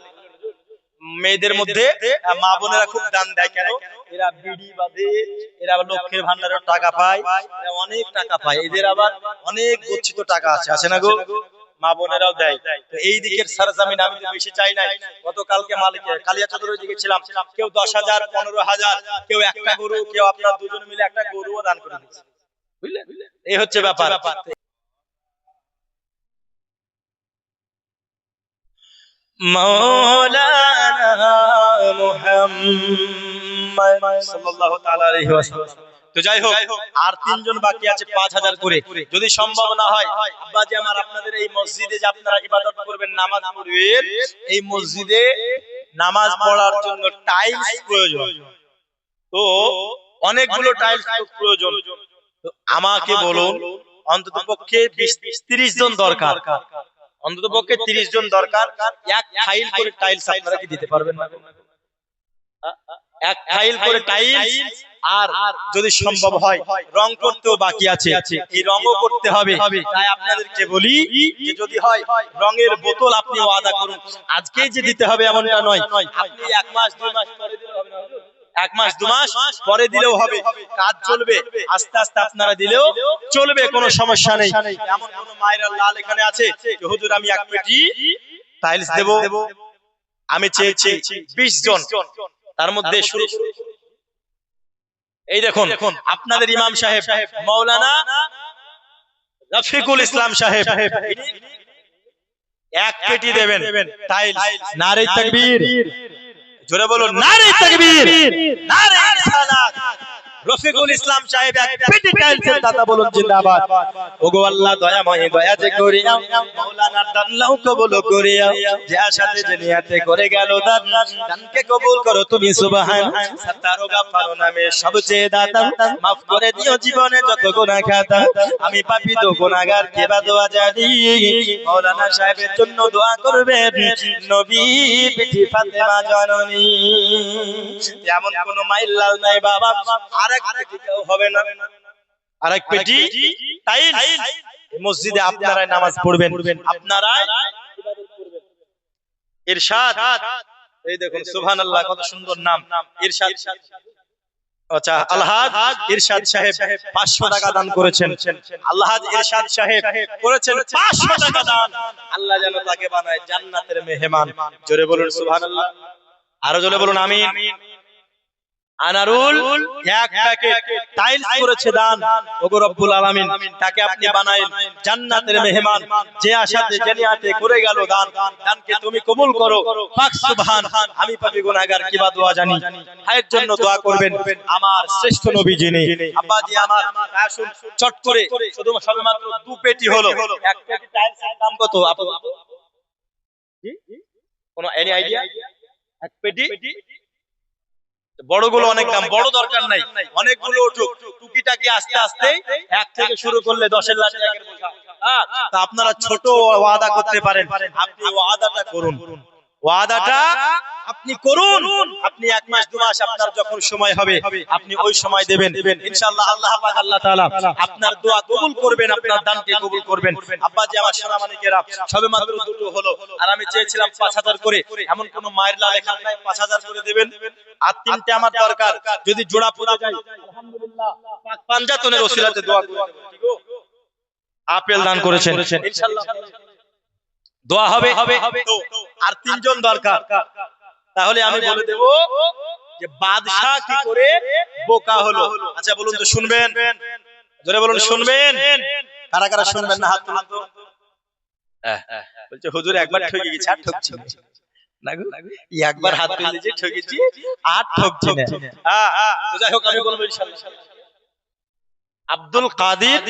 S1: মেয়েদের মধ্যে মা বোনেরা খুব দান দেয়, কেন? এরা বিড়ি বাঁধে, এরা লক্ষ্মীর ভান্ডারের টাকা পায়, এরা অনেক টাকা পায়, এদের আবার অনেক গচ্ছিত টাকা আছে না গো? মা বোনেরাও দেয়। তো এই দিকের সরজমিন আমি তো বেশি চাই নাই। গতকালকে মালিকে কালিয়াচৌধুরীর দিকে ছিলাম, কেউ 10,000, 15,000, কেউ একটা গরু, কেউ আপনার দুজন মিলে একটা গরুও দান করে দিয়েছে, বুঝলেন? এই হচ্ছে ব্যাপার। মাওলানা মুহাম্মদ সাল্লাল্লাহু তাআলা আলাইহি ওয়াসাল্লাম। তো যাই হোক, আর 3 জন বাকি আছে 5,000 করে। যদি সম্ভব না হয়, আব্বাজি আমার, আপনাদের এই মসজিদে যে আপনারা ইবাদত করবেন, নামাজ পড়বেন, এই মসজিদে নামাজ পড়ার জন্য টাইলস প্রয়োজন। তো অনেকগুলো টাইলস প্রয়োজন। তো আমাকে বলুন, অন্ততপক্ষে 20-30 জন দরকার। অন্ততপক্ষে 30 জন দরকার। এক ফাইল করে টাইলস আপনারা কি দিতে পারবেন না? এক ফাইল করে টাইলস। আর যদি সম্ভব হয়, রং করতেও বাকি আছে, এই রংও করতে হবে। তাই আপনাদেরকে বলি যে যদি হয়, রঙের বোতল আপনি ওয়াদা করুন, আজকেই যে দিতে হবে এমনটা নয়। আপনি 1 মাস 2 মাস পরে দিলেও হবে না, 1 মাস 2 মাস পরে দিলেও হবে, কাজ চলবে। আস্তে আস্তে আপনারা দিলেও চলবে, কোনো সমস্যা নেই। এমন কোন মায়ের লাল এখানে আছে যে হুজুর আমি 1 পেটি টাইলস দেব? আমি চেয়েছি 20 জন, তার মধ্যে শুরু। এই দেখুন, আপনাদের ইমাম সাহেব মাওলানা রফিকুল ইসলাম সাহেব 1 পেটি দেবেন টাইলস। নারে তাকবীর, জোরে বলুন নারে তাকবীর, নারে রিসালাত। রফিকুল ইসলাম সাহেব 1 পেটি টাইলসের দাতা বলুন জিন্দাবাদ। ওগো আল্লাহ দয়াময়, দয়া যে করিয়া মাওলানার দানলাও কবুল করিয়া, যে আশাতে যে নিয়াতে করে গেল দান, দানকে কবুল করো তুমি সুবহান। সাত্তারু গাফফারু নামে সবচেয়ে দাতা, maaf করে দিও জীবনে যত গুনাহ খাতা। আমি পাপী তো গুনাহগার, কে বা দোয়া জানি। মাওলানা সাহেবের জন্য দোয়া করবেন, নবী বিটি ফাতেমা জননী। এমন কোন মাইল লাল নাই বাবা, আরেক পেটি কেউ হবে না, আরেক পেটি টাইলস। মসজিদে আপনারাই নামাজ পড়বেন, আপনারাই ইবাদত করবেন। ইরশাদ, এই দেখুন সুবহানাল্লাহ, কত সুন্দর নাম ইরশাদ। আচ্ছা, আলহাজ ইরশাদ সাহেব 500 টাকা দান করেছেন। আলহাজ ইরশাদ সাহেব করেছেন 500 টাকা দান। আল্লাহ যেন তাকে বানায় জান্নাতের মেহমান। জোরে বলুন সুবহানাল্লাহ, আরো জোরে বলুন আমিন। আনারুল 1 প্যাকেট টাইলস করেছে দান। ওগো রব্বুল আলামিন, তাকে আপনি বানাইন জান্নাতের মেহমান। যে আশাতে যে নিয়াতে করে গেল দান, দানকে তুমি কবুল করো পাক সুবহান। আমি পাপী গুনাহগার, কি বা দোয়া জানি। ভাইয়ের জন্য দোয়া করবেন, আমার শ্রেষ্ঠ নবী যিনি। আব্বাজি আমার, আসুন চট করে, শুধু সবেমাত্র 2 পেটি হলো। 1 পেটি টাইলসের দাম কত আপু? কোন এনি আইডিয়া? 1 পেটি বড়গুলো অনেক দাম, বড় দরকার নাই, অনেকগুলো উঠুক। টুকিটাকি আস্তে আস্তে 1 থেকে শুরু করলে 10 লাখ টাকার বোঝা। তা আপনারা ছোট ওয়াদা করতে পারেন, আপনি ওয়াদাটা করুন, ওয়াদাটা আপনি করুন। আপনি 1 মাস 2 মাস আপনার যখন সময় হবে, আপনি ওই সময় দেবেন ইনশাআল্লাহ। আল্লাহ পাক আল্লাহ তাআলা আপনার দোয়া কবুল করবেন, আপনার দানকে কবুল করবেন। আব্বাজি আমার সোনামানিকেরা, সবেমাত্র দুটো হলো, আর আমি চেয়েছিলাম 5,000 করে। এমন কোন মায়ের লাল এখানে নাই 5,000 করে দেবেন? আর 3টে আমার দরকার, যদি জোড়া পড়া যায় আলহামদুলিল্লাহ, পাক পাঞ্জাতনের ওসিলাতে দোয়া করে দেব, ঠিক আছে? আপেল দান করেছেন, ইনশাআল্লাহ দোয়া হবে। তো আর তিনজন দরকার, তাহলে আমি বলে দেব যে বাদশা কি করে বোকা হলো। আচ্ছা বলুন তো, শুনবেন? জোরে বলুন, শুনবেন? কারা কারা শুনবেন না হাত তুলুন তো। বলছে হুজুর একবার ঠকে গেছি, আর ঠকছি না গো, একবার হাত তুলে যে ঠকেছি আর ঠকছি না। তো যাই হোক, আমি বলবো ইনশাআল্লাহ। আব্দুল কাদের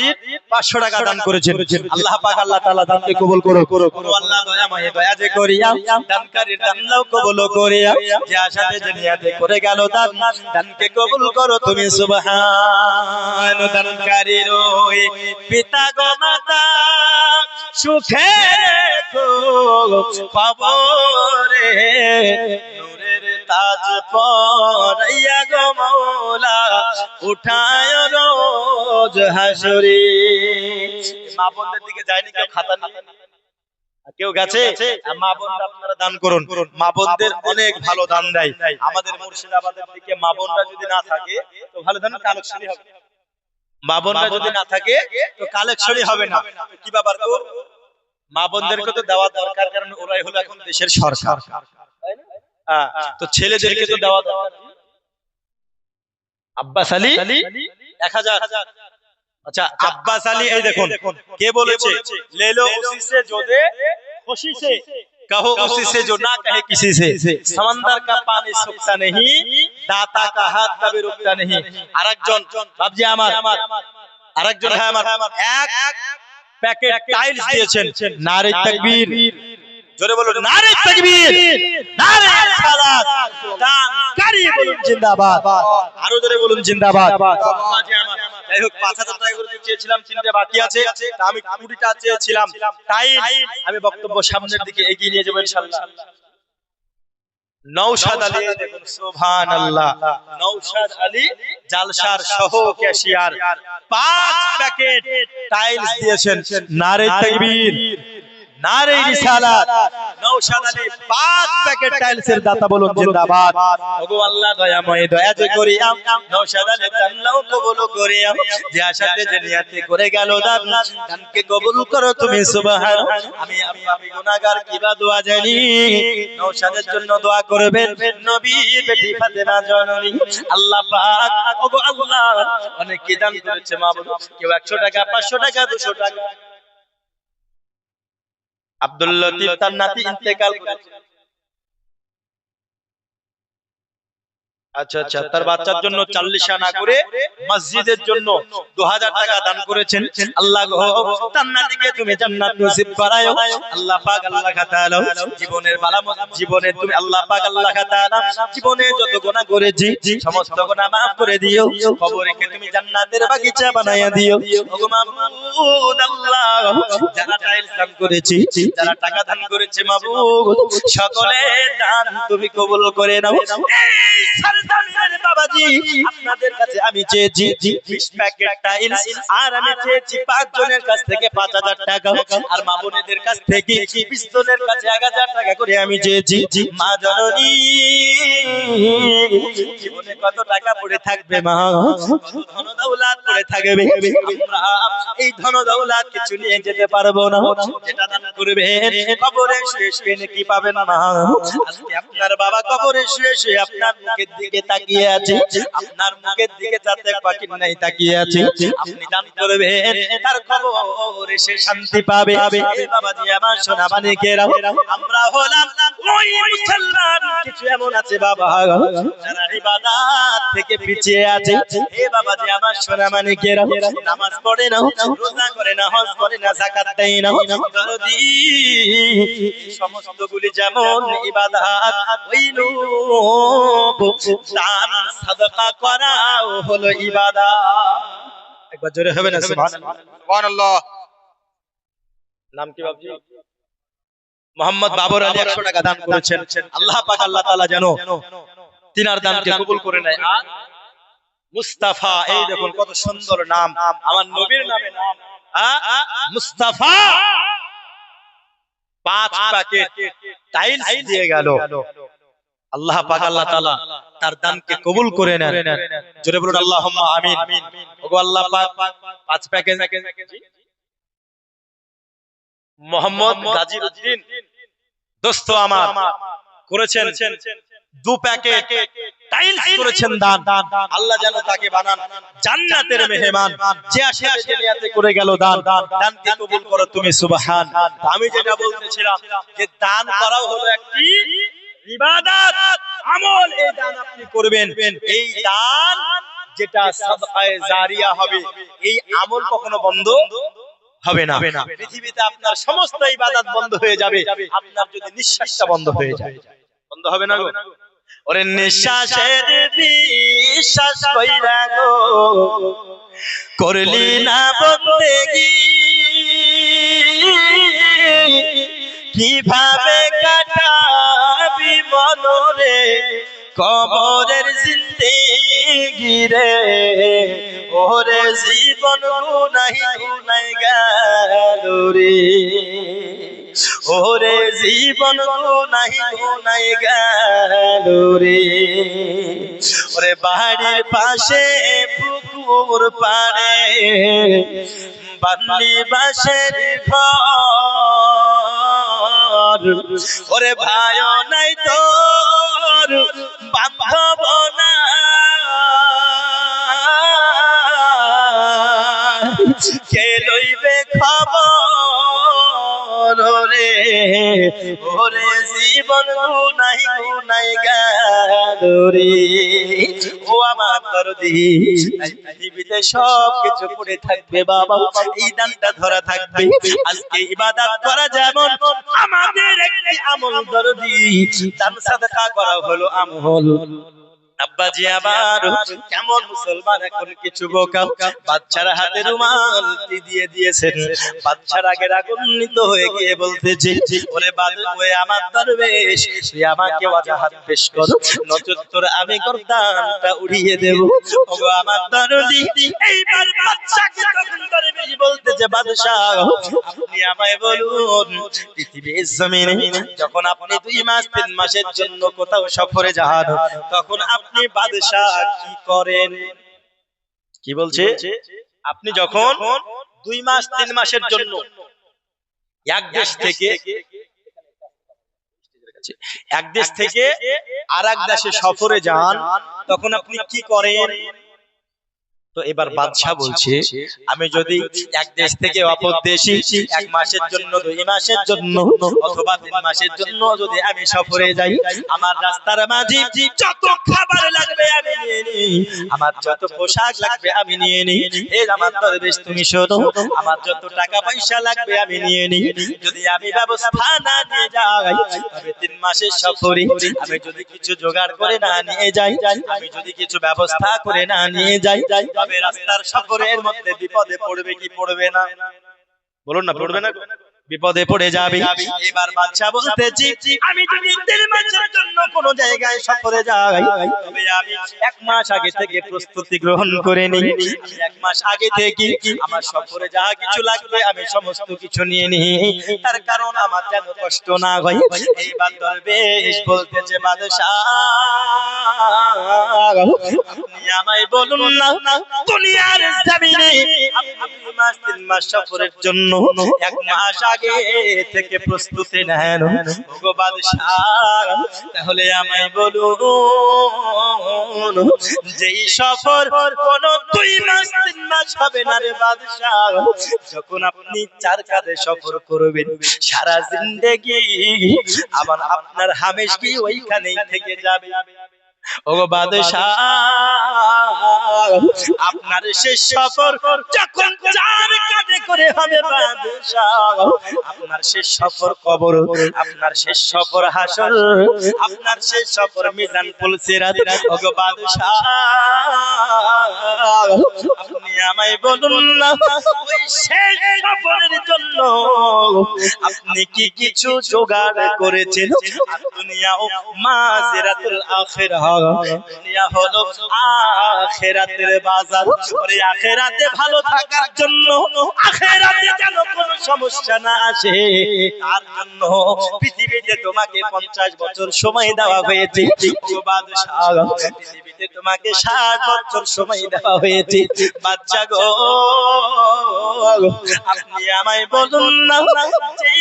S1: 500 টাকা দান করেছেন। আল্লাহ পাক আল্লাহ তাআলা দানকে কবুল করুক। ও আল্লাহ দয়াময় দয়া যে করিয়া দানকারীর দানও কবুল করিয়া, যে আশাতে যে নিয়াতে করে গেল দান, দানকে কবুল করো তুমি সুবহান। দানকারীর ওই পিতা গো মাতা সুখে রেখো কবরে, নূরের তাজ পরাইয়া গো মাওলা উঠায় রোজ হাসরে। মা বোনদের দিকে যায়নি কেউ? খাতা নিয়ে কেউ গেছে? মা বোনরা আপনারা দান করুন, মা বোনদের অনেক ভালো দান দেয়। আমাদের মুর্শিদাবাদের দিকে মা বোনরা যদি না থাকে তো ভালো দান কালেকশনই হবে। মা বোনরা যদি না থাকে তো কালেকশনই হবে না। কি ব্যাপার গো? মা বোনদেরকে তো দেওয়া দরকার, কারণ ওরাই হলো এখন দেশের সরকার। তো ছেলেদেরকে তো দেওয়া দরকার। আব্বাস আলী 1000। अच्छा अब्बास अली, এই দেখুন কে বলেছে, ले लो उसी से जो दे खुशी से, कहो उसी से जो ना कहे किसी से, समंदर का पानी सूखता नहीं, दाता का हाथ कभी रुकता नहीं। আরেকজন বাবজি আমার, আরেকজন है আমার, এক প্যাকেট টাইলস দিয়েছেন। নারে তাকবীর, জোরে বলুন নারে তাকবীর, নারে সালাত। দানকারী বলুন জিন্দাবাদ, আরো জোরে বলুন জিন্দাবাদ। বাবজি আমার, যাই হোক 5000 টাকা করে চেয়েছিলাম, 3টে বাকি আছে, আমি 20টা চেয়েছিলাম। তাই আমি বক্তব্য সামনের দিকে এগিয়ে নিয়ে যাব ইনশাআল্লাহ। নওশাদ আলী, দেখুন সুবহানাল্লাহ, নওশাদ আলী জালসার সহ ক্যাশিয়ার 5 প্যাকেট টাইলস দিয়েছেন। নারে তাকবীর, নারে রিসালাত। নওশাদ আলী 5 প্যাকেট টাইলসের দাতা বলুন জিন্দাবাদ। ওগো আল্লাহ দয়াময় দয়া যে করিয়া নওশাদ আলী দানও কবুল করিয়া, যে আশাতে যে নিয়াতে করে গেল দান, দানকে কবুল করো তুমি সুবহান। আমি গুনাহগার কিবা দোয়া জানি, নওশাদের জন্য দোয়া করবেন নবী বেটি ফাতেমা জননী। আল্লাহ পাক ওগো আল্লাহ অনেক কি দান করেছে মা বলো, কেউ 100 টাকা, 500 টাকা, 200 টাকা। আব্দুল লতিফ তার নাতি ইন্তেকাল করেছে। আচ্ছা আচ্ছা, তার বাচ্চার জন্য 40 আনা করে মসজিদের জন্য 2000 টাকা দান করেছেন। আল্লাহ গো তার নাতিকে তুমি জান্নাত নসিব করায়ো। আল্লাহ পাক আল্লাহ তাআলা জীবনের বালামত, জীবনে তুমি আল্লাহ পাক আল্লাহ তাআলা জীবনে যত গুনাহ করেছি সমস্ত গুনাহ maaf করে দিও, কবরকে তুমি জান্নাতের বাগিচা বানায়া দিও। ওগো মাবুদ আল্লাহ, যারা টাইলস দান করেছি, যারা টাকা দান করেছে মাবুদ, সকলে দান তুমি কবুল করে নাও। এই জামিনের বাবাজি আপনাদের কাছে আমি চেয়েছি 20 প্যাকেট টাইলস, আর আমি চেয়েছি 5 জনের কাছ থেকে 5000 টাকা, আর মা বোনেদের কাছ থেকে 20 জনের কাছে 1000 টাকা করে আমি চেয়েছি। মা জননী জীবনে কত টাকা পড়ে থাকবে মা, কত ধন দৌলত পড়ে থাকবে, আমরা এই ধন দৌলত কিছু নিয়ে যেতে পারবো না। যেটা দান করবেন কবরে শুয়ে শুয়ে নেকি পাবেন মা। আজকে আপনার বাবা কবরে শুয়ে শুয়ে আপনার মুখের দিকে তাকিয়ে আছে, আপনার মুখের দিকে যাতে পাখি নাই তাকিয়ে আছে। আপনি দান করবেন, তার কবরে সে শান্তি পাবে। এই বাবাজি আমার সোনা মানিকেরা, আমরা হলাম ওই মুসলমান, কিছু এমন আছে বাবা যারা ইবাদত থেকে পিছিয়ে আছে। এই বাবাজি আমার সোনা মানিকেরা, নামাজ পড়ে না, রোজা করে না, হজ করে না, যাকাত দেয় না, দরদি সমস্তগুলি যেমন ইবাদত, ওই দান সাদাকা করাও হলো ইবাদত। একবার জোরে হবে না সুবহানাল্লাহ? সুবহানাল্লাহ। নাম কি বাবজি? মোহাম্মদ বাবর আলী 100 টাকা দান করেছেন। আল্লাহ পাক আল্লাহ তাআলা যেন তিনার দানকে কবুল করে নেয়। আর মুস্তাফা, এই দেখুন কত সুন্দর নাম, আমার নবীর নামে নাম, মুস্তাফা 5 প্যাকেট টাইলস দিয়ে গেল। আল্লাহ পাক আল্লাহ তাআলা তার দানকে কবুল করে নেন। জোরে বলুন আল্লাহুম্মা আমিন। ওগো আল্লাহ পাক 5 প্যাকেট মোহাম্মদ গাজীর উদ্দিন দোস্ত আমার করেছেন 2 প্যাকেট টাইলস করেছেন দান। আল্লাহ যেন তাকে বানান জান্নাতের মেহমান। যে আসে যে নিয়াতে করে গেল দান, দানকে কবুল করো তুমি সুবহান। আমি যেটা বলতেছিলাম যে দান করাও হলো একটি ইবাদত, আমল। এই দান আপনি করবেন, এই দান যেটা সাদকায়ে জারিয়া হবে, এই আমল কখনো বন্ধ হবে না। পৃথিবীতে আপনার সমস্ত ইবাদত বন্ধ হয়ে যাবে, আপনার যদি নিঃশ্বাসটা বন্ধ হয়ে যায়। বন্ধ হবে না গো? ওরে নিঃশ্বাসের বিশ্বাস কইরা গো করলি না বন্দেগি, কিভাবে কাটাবি মনরে কবরের জিন্দেগি রে। ওরে জীবন গুনাই গুনাই গেল রে, ওরে জীবন গুনাই গুনাই গেল রে। ওরে বাড়ির পাশে পুকুর পাড়ে বান্দি বাঁশের ঘর, ওরে ভাইও নাই তোর বান্ধব না, কে লইবে খবর রে। ওরে জীবন গুনাই গুনাই গেল রে। ও আমার দরদি, পৃথিবীতে সব কিছু পড়ে থাকবে বাবা, এই দানটা ধরা থাকবে। আজকে ইবাদত করা যেমন আমাদের একটি আমল দরদি, দান সাদকা করা হলো আমল। আব্বাজি আবার কেমন মুসলমান এখন কিছু বোকা, বাচ্চারা হাতে রুমাল দিয়ে দিয়েছেন, বাচ্চারা আগে রাগান্বিত হয়ে গিয়ে বলতেছে ওরে বাদু ওই আমার দরবেশ তুই আমাকে ওয়াজাহাত পেশ করো, নচুত্তর আমি গর্দানটা উড়িয়ে দেব। ওগো আমার দরদি, এইবার বাচ্চাকে তখন দরবেশ বলতেছে বাদশা আপনি আমায় বলুন পৃথিবীর জমিনে যখন আপনি 2 মাস 3 মাসের জন্য কোথাও সফরে যান, তখন আপনি বাদশাহ কি করেন? কি বলছে? আপনি যখন 2 মাস 3 মাসের জন্য এক দেশ থেকে আরেক দেশে সফরে যান, তখন আপনি কি করেন? তো এবার বাদশা বলছে আমি যদি এক দেশ থেকে অপর দেশে 1 মাসের জন্য 2 মাসের জন্য অথবা 3 মাসের জন্য যদি আমি সফরে যাই, আমার রাস্তার মাঝে যত খাবার লাগবে আমি নিয়ে নিই, আমার যত পোশাক লাগবে আমি নিয়ে নিই। এই আমার দরবেশ তুমি শোনো, আমার যত টাকা পয়সা লাগবে আমি নিয়ে নিই। যদি আমি ব্যবস্থা না নিয়ে যাই, তবে 3 মাসের সফরে আমি যদি কিছু জোগাড় করে না নিয়ে যাই, আমি যদি কিছু ব্যবস্থা করে না নিয়ে যাই, তবে রাস্তার সফরের মধ্যে বিপদে পড়বে কি পড়বে না? বলুন না, পড়বে না? বিপদে পড়ে যাবে। এবার বাদশা বলতেছি আমি যদি 3 মাসের জন্য কোন জায়গায় সফরে যাই, তবে আমি 1 মাস আগে থেকে প্রস্তুতি গ্রহণ করে নিই। আমি 1 মাস আগে থেকে আমার সফরে যা কিছু লাগবে আমি সমস্ত কিছু নিয়ে নিই, তার কারণ আমার যেন কষ্ট না হয়। এইবার দরবেশ বলতেছে বাদশা আপনি আমায় বলুন না দুনিয়ার জমিনে আপনি 2 মাস 3 মাস সফরের জন্য 1 মাস আগে থেকে প্রস্তুতি নেন, ওগো বাদশা তাহলে আমায় বলুন যেই সফর কোন 2 মাস 3 মাস হবে না রে বাদশা, যখন আপনি 4 কাঁধে সফর করবেন সারা জিন্দেগি আবার আপনার হামেশ কি ওইখানেই থেকে যাবে। ওগো বাদশা আপনার শেষ সফর যখন 4 কাঁধে করে হবে বাদশা, আপনার শেষ সফর কবর, আপনার শেষ সফর হাসর, আপনার শেষ সফর মিজান পুলসিরাত। ওগো বাদশা আপনি আমায় বলুন না ওই শেষ সফরের জন্য আপনি কি কিছু জোগাড় করেছেন? দুনিয়া ও মাজিরাতুল আখিরাহ, দুনিয়া হলো আখিরাতের বাজার। ওরে আখিরাতে ভালো থাকার জন্য, আখিরাতে যেন কোনো সমস্যা না আসে, তার জন্য পৃথিবীতে তোমাকে 50 বছর সময় দেওয়া হয়েছে। ও বাদশা পৃথিবীতে পৃথিবীতে তোমাকে 60 বছর সময় দেওয়া হয়েছে। বাচ্চা গো, আপনি আমায় বলুন না, যে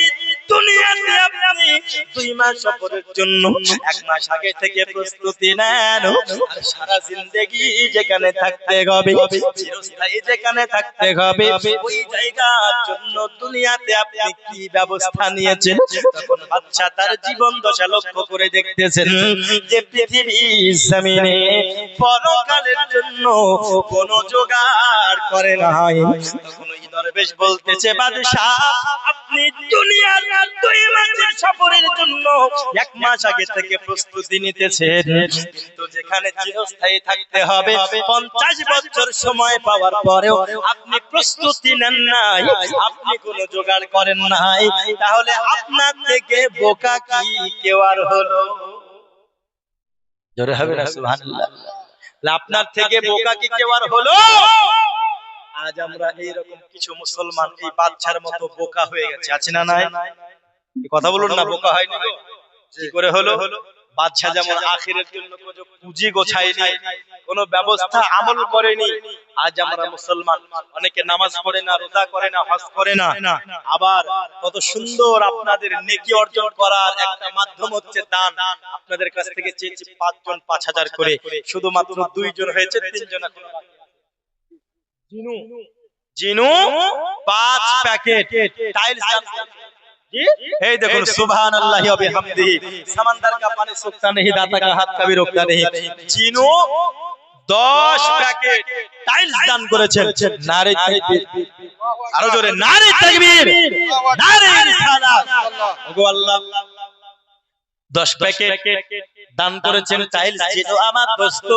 S1: দুনিয়াতে আপনি 2 মাস সফরের জন্য 1 মাস আগে থেকে প্রস্তুতি নেন, আর সারা জিন্দেগি যেখানে থাকতে হবে, চিরস্থায়ী যেখানে থাকতে হবে, ওই জায়গার জন্য দুনিয়াতে আপনি কি ব্যবস্থা নিয়েছেন? তখন বাচ্চা তার জীবন দশা লক্ষ্য করে দেখতেছেন যে পৃথিবীর জমিনে পরকালের জন্য কোনো জোগাড় করে নাই। তখন ওই দরবেশ বলতেছে, বাদশাহ আপনি দুনিয়ার 2 মাসের সফরের জন্য 1 মাস আগে থেকে প্রস্তুতি নিতেছেন, কিন্তু যেখানে চিরস্থায়ী থাকতে হবে 50 বছর সময় পাওয়ার পরেও আপনি প্রস্তুতি নেন নাই, আপনি কোনো জোগাড় করেন নাই, তাহলে আপনার থেকে বোকা কি কেউ আর হলো? জোরে হবে না সুবহানাল্লাহ? আপনার থেকে বোকা কি কেউ আর হলো? আজ আমরা এইরকম কিছু মুসলমান এই বাচ্চার মতো বোকা হয়ে গেছে, আছে না নাই? কথা বলুন না, বোকা হয়নি গো? কি করে হলো? বাচ্চা যেমন আখিরের জন্য কোনো পুঁজি গোছায়নি, কোনো ব্যবস্থা আমল করেনি। আজ আমরা মুসলমান অনেকে নামাজ পড়ে না, রোজা করে না, হজ করে না। আবার কত সুন্দর আপনাদের নেকি অর্জন করার একটা মাধ্যম হচ্ছে দান। আপনাদের কাছ থেকে চেয়েছি 5 জন 5000 করে, শুধুমাত্র 2 জন হয়েছে, 3 জন এখনো বাকি আছে। জিনু 5 প্যাকেট টাইলস দান। এই দেখুন, সুবহানাল্লাহি ওয়া বিহামদিহি, समंदर का पानी सूखता नहीं, दाता का हाथ कभी रोकता नहीं। জিনু 10 প্যাকেট টাইলস দান করেছেন। নারে তাকবীর, আরো জোরে নারে তাকবীর, নারে রিসালাত। ওগো আল্লাহ, 10 প্যাকেট দান করেছেন টাইলস। জিনু আমার দোস্ত,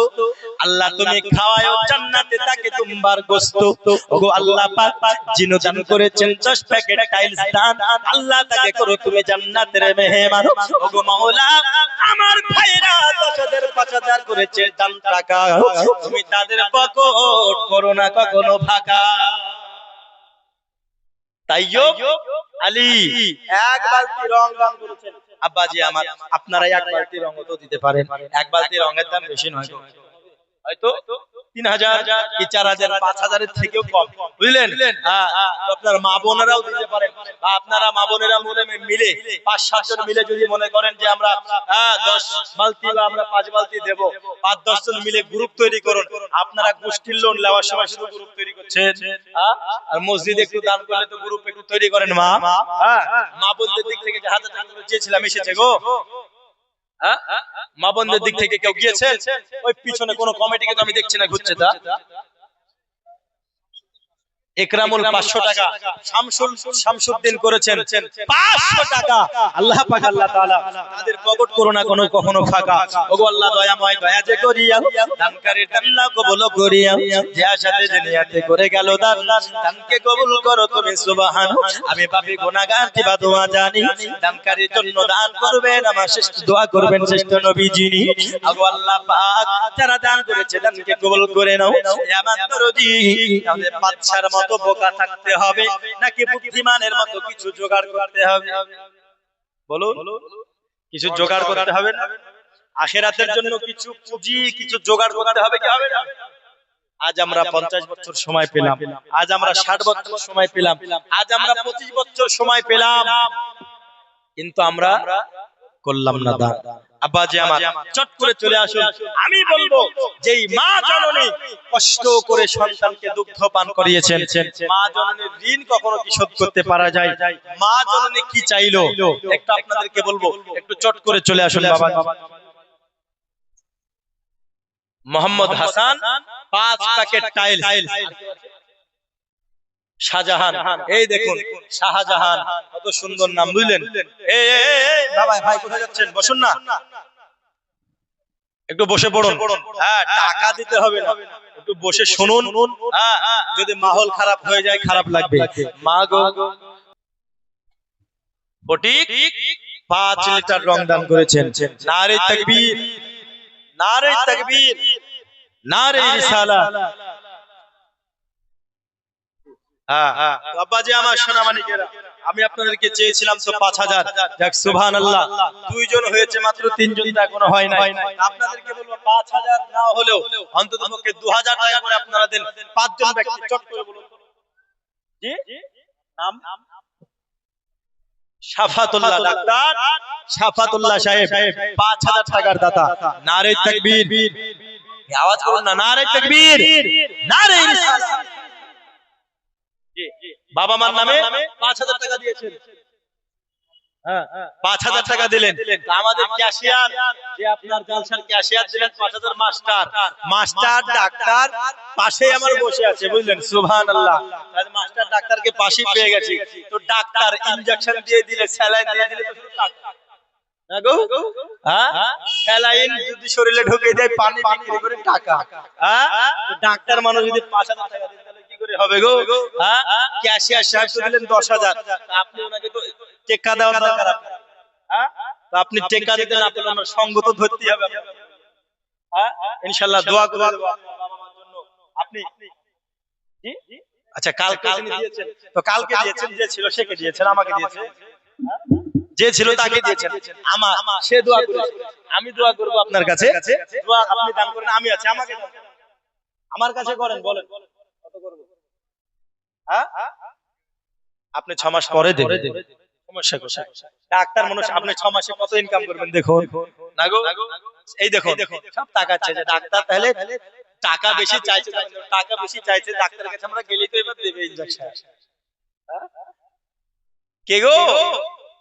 S1: আল্লাহ তুমি খাওয়ায়ো জান্নাতে তাকে তোমার গোশত। ওগো আল্লাহ পাক, জিনু দান করেছেন 10 প্যাকেট টাইলস দান, আল্লাহ তাকে করো তুমি জান্নাতের মেহমান। ওগো মাওলা, আমার ভাইরা 10,000 5,000 করেছে দান টাকা, তুমি তাদের পকেট করো না কখনো ফাঁকা। তাইয়্যুব আলী 1 বালতি রং দান করেছেন। আব্বাজি আমার, আপনারা 1 বালতি রং তো দিতে পারেন। 1 বালতি রঙের দাম বেশি নয়, হয়তো 3000 কি 4000 5000 এর থেকেও কম, বুঝলেন? হ্যাঁ, তো আপনার মা বোনেরাও দিতে পারেন, বা আপনারা মা বোনেরা মিলে 5-7 জন মিলে যদি মনে করেন যে আমরা 10 বালতি বা আমরা 5 বালতি দেব, 5-10 জন মিলে গ্রুপ তৈরি করুন। আপনারা গোষ্ঠীর লোন নেওয়ার সময় শুধু গ্রুপ তৈরি করছেন, আর মসজিদে একটু দান করলে তো গ্রুপ একটু তৈরি করেন। মা বোনদের দিক থেকে যে 1000 টাকা চেয়েছিলাম এসেছে গো? মা বোনদের দিক থেকে কেউ গিয়েছে? ওই পিছনে কোন কমিটিকে তো আমি দেখছি না ঘুরছে। তা একরামুল 500 টাকা, শামসুদ্দিন করেছেন 500 টাকা। আল্লাহ পাক আল্লাহ তাআলা তাদের পকেট করো না কোনো কখনো ফাঁকা। ওগো আল্লাহ দয়াময়, দয়া যে করিয়া দানকারীর দান কবুল করিয়া, যে আশাতে যে নিয়াতে করে গেল দান, দানকে কবুল করো তুমি সুবহান। আমি পাপী গুনাহগার কিবা দোয়া জানি, দানকারীর জন্য দান করবেন, আমার শ্রেষ্ঠ দোয়া করবেন শ্রেষ্ঠ নবী যিনি। ওগো আল্লাহ পাক, যারা দান করেছে দানকে কবুল করে নাও। এ আমার দরদি, আমাদের বাদশার মতো বোকা থাকতে হবে নাকি বুদ্ধিমানের মতো কিছু জোগাড় করতে হবে? বলুন, কিছু জোগাড় করতে হবে না? আখিরাতের জন্য কিছু পুঁজি, কিছু জোগাড় করতে হবে কি হবে না? আজ আমরা 50 বছর সময় পেলাম, আজ আমরা 60 বছর সময় পেলাম, আজ আমরা 25 বছর সময় পেলাম, কিন্তু আমরা করলাম না দান। আব্বাজি আমার, চট করে চলে আসুন। আমি বলবো, যেই মা জননী কষ্ট করে সন্তানকে দুগ্ধ পান করিয়েছেন, মা জননীর ঋণ কখনো কি শোধ করতে পারা যায়? মা জননী কি চাইলো একটু আপনাদেরকে বলবো, একটু চট করে চলে আসুন বাবা। Mohammad Hasan 5 packet tiles. শাহজাহান, এই দেখুন শাহজাহান, কত সুন্দর নাম, বুঝলেন? এই বাবা, ভাই কোথায় যাচ্ছেন? বসুন না, একটু বসে পড়ুন। হ্যাঁ, টাকা দিতে হবে না, একটু বসে শুনুন। হ্যাঁ, যদি মাহল খারাপ হয়ে যায় খারাপ লাগবে। মা গো, ফটিক 5 লিটার রং দান করেছেন। নারে তাকবীর, নারে তাকবীর, নারে রিসালাত। আব্বাজি আমার সোনামানিকেরা, আমি আপনাদেরকে চেয়েছিলাম তো 5000, যাক সুবহানাল্লাহ, দুইজন হয়েছে মাত্র, তিনজন তো এখনো হয় নাই। আপনাদেরকে বলবো 5000 না হলেও অন্ততপক্ষে 2000 টাকা করে আপনারা দেন, পাঁচজন ব্যক্তি। চট করে বলুন জি নাম? শাফাতুল্লাহ ডাক্তার শাফাতুল্লাহ সাহেব 5000 টাকার দাতা। নারে তাকবীর, আওয়াজ করুন না, নারে তাকবীর, নারে রিসালাত। বাবা মার নামে 5000 টাকা দিয়েছেন। হ্যাঁ, 5000 টাকা দিলেন। আমাদের ক্যাশিয়ার, যে আপনার জালসার ক্যাশিয়ার দিলেন 5000। মাস্টার ডাক্তার পাশে আমার বসে আছে, বুঝলেন? সুবহানাল্লাহ। তাহলে মাস্টার ডাক্তারকে পাশে পেয়ে গেছি, তো ডাক্তার ইনজেকশন দিয়ে দিলে, স্যালাইন দিয়ে দিলে তো শুধু টাকা না গো। হ্যাঁ, স্যালাইন যদি শরীরে ঢুকে দেয়, পানি বিক্রি করে টাকা। হ্যাঁ, ডাক্তার মানুষ যদি 5000 টাকা দেয় তাহলে কি করে হবে গো? হ্যাঁ, ক্যাশিয়ার সাহেব তো দিলেন 10000, আপনি ওনাকে তো টেকা দেওয়া দরকার। হ্যাঁ, তো আপনি টেকা দিতেন, আপনার সঙ্গ তো ধরতে হবে। হ্যাঁ, ইনশাআল্লাহ দোয়া করে দেব আপনার বাবা মার জন্য। আপনি জি আচ্ছা, কালকে তিনি দিয়েছেন, তো কালকে দিয়েছেন, যে ছিল সেকে দিয়েছেন, আমাকে দিয়েছে, যে ছিল তাকে দিয়েছেন, আমার সে দোয়া করেছে। আমি দোয়া করব আপনার কাছে, দোয়া আপনি দান করেন, আমি আছি, আমাকে দান করেন, আমার কাছে করেন, বলেন কত করব? হ্যাঁ, আপনি 6 মাস পরে দেবেন, সমস্যা কোথায়? ডাক্তার মানুষ, আপনি 6 মাসে কত ইনকাম করবেন দেখুন না গো। এই দেখুন সব টাকা চাইছে ডাক্তার, তাহলে টাকা বেশি চাইছে, টাকা বেশি চাইছে ডাক্তারের কাছে আমরা গেলেই তো এবার দেবে ইনজেকশন। কে গো?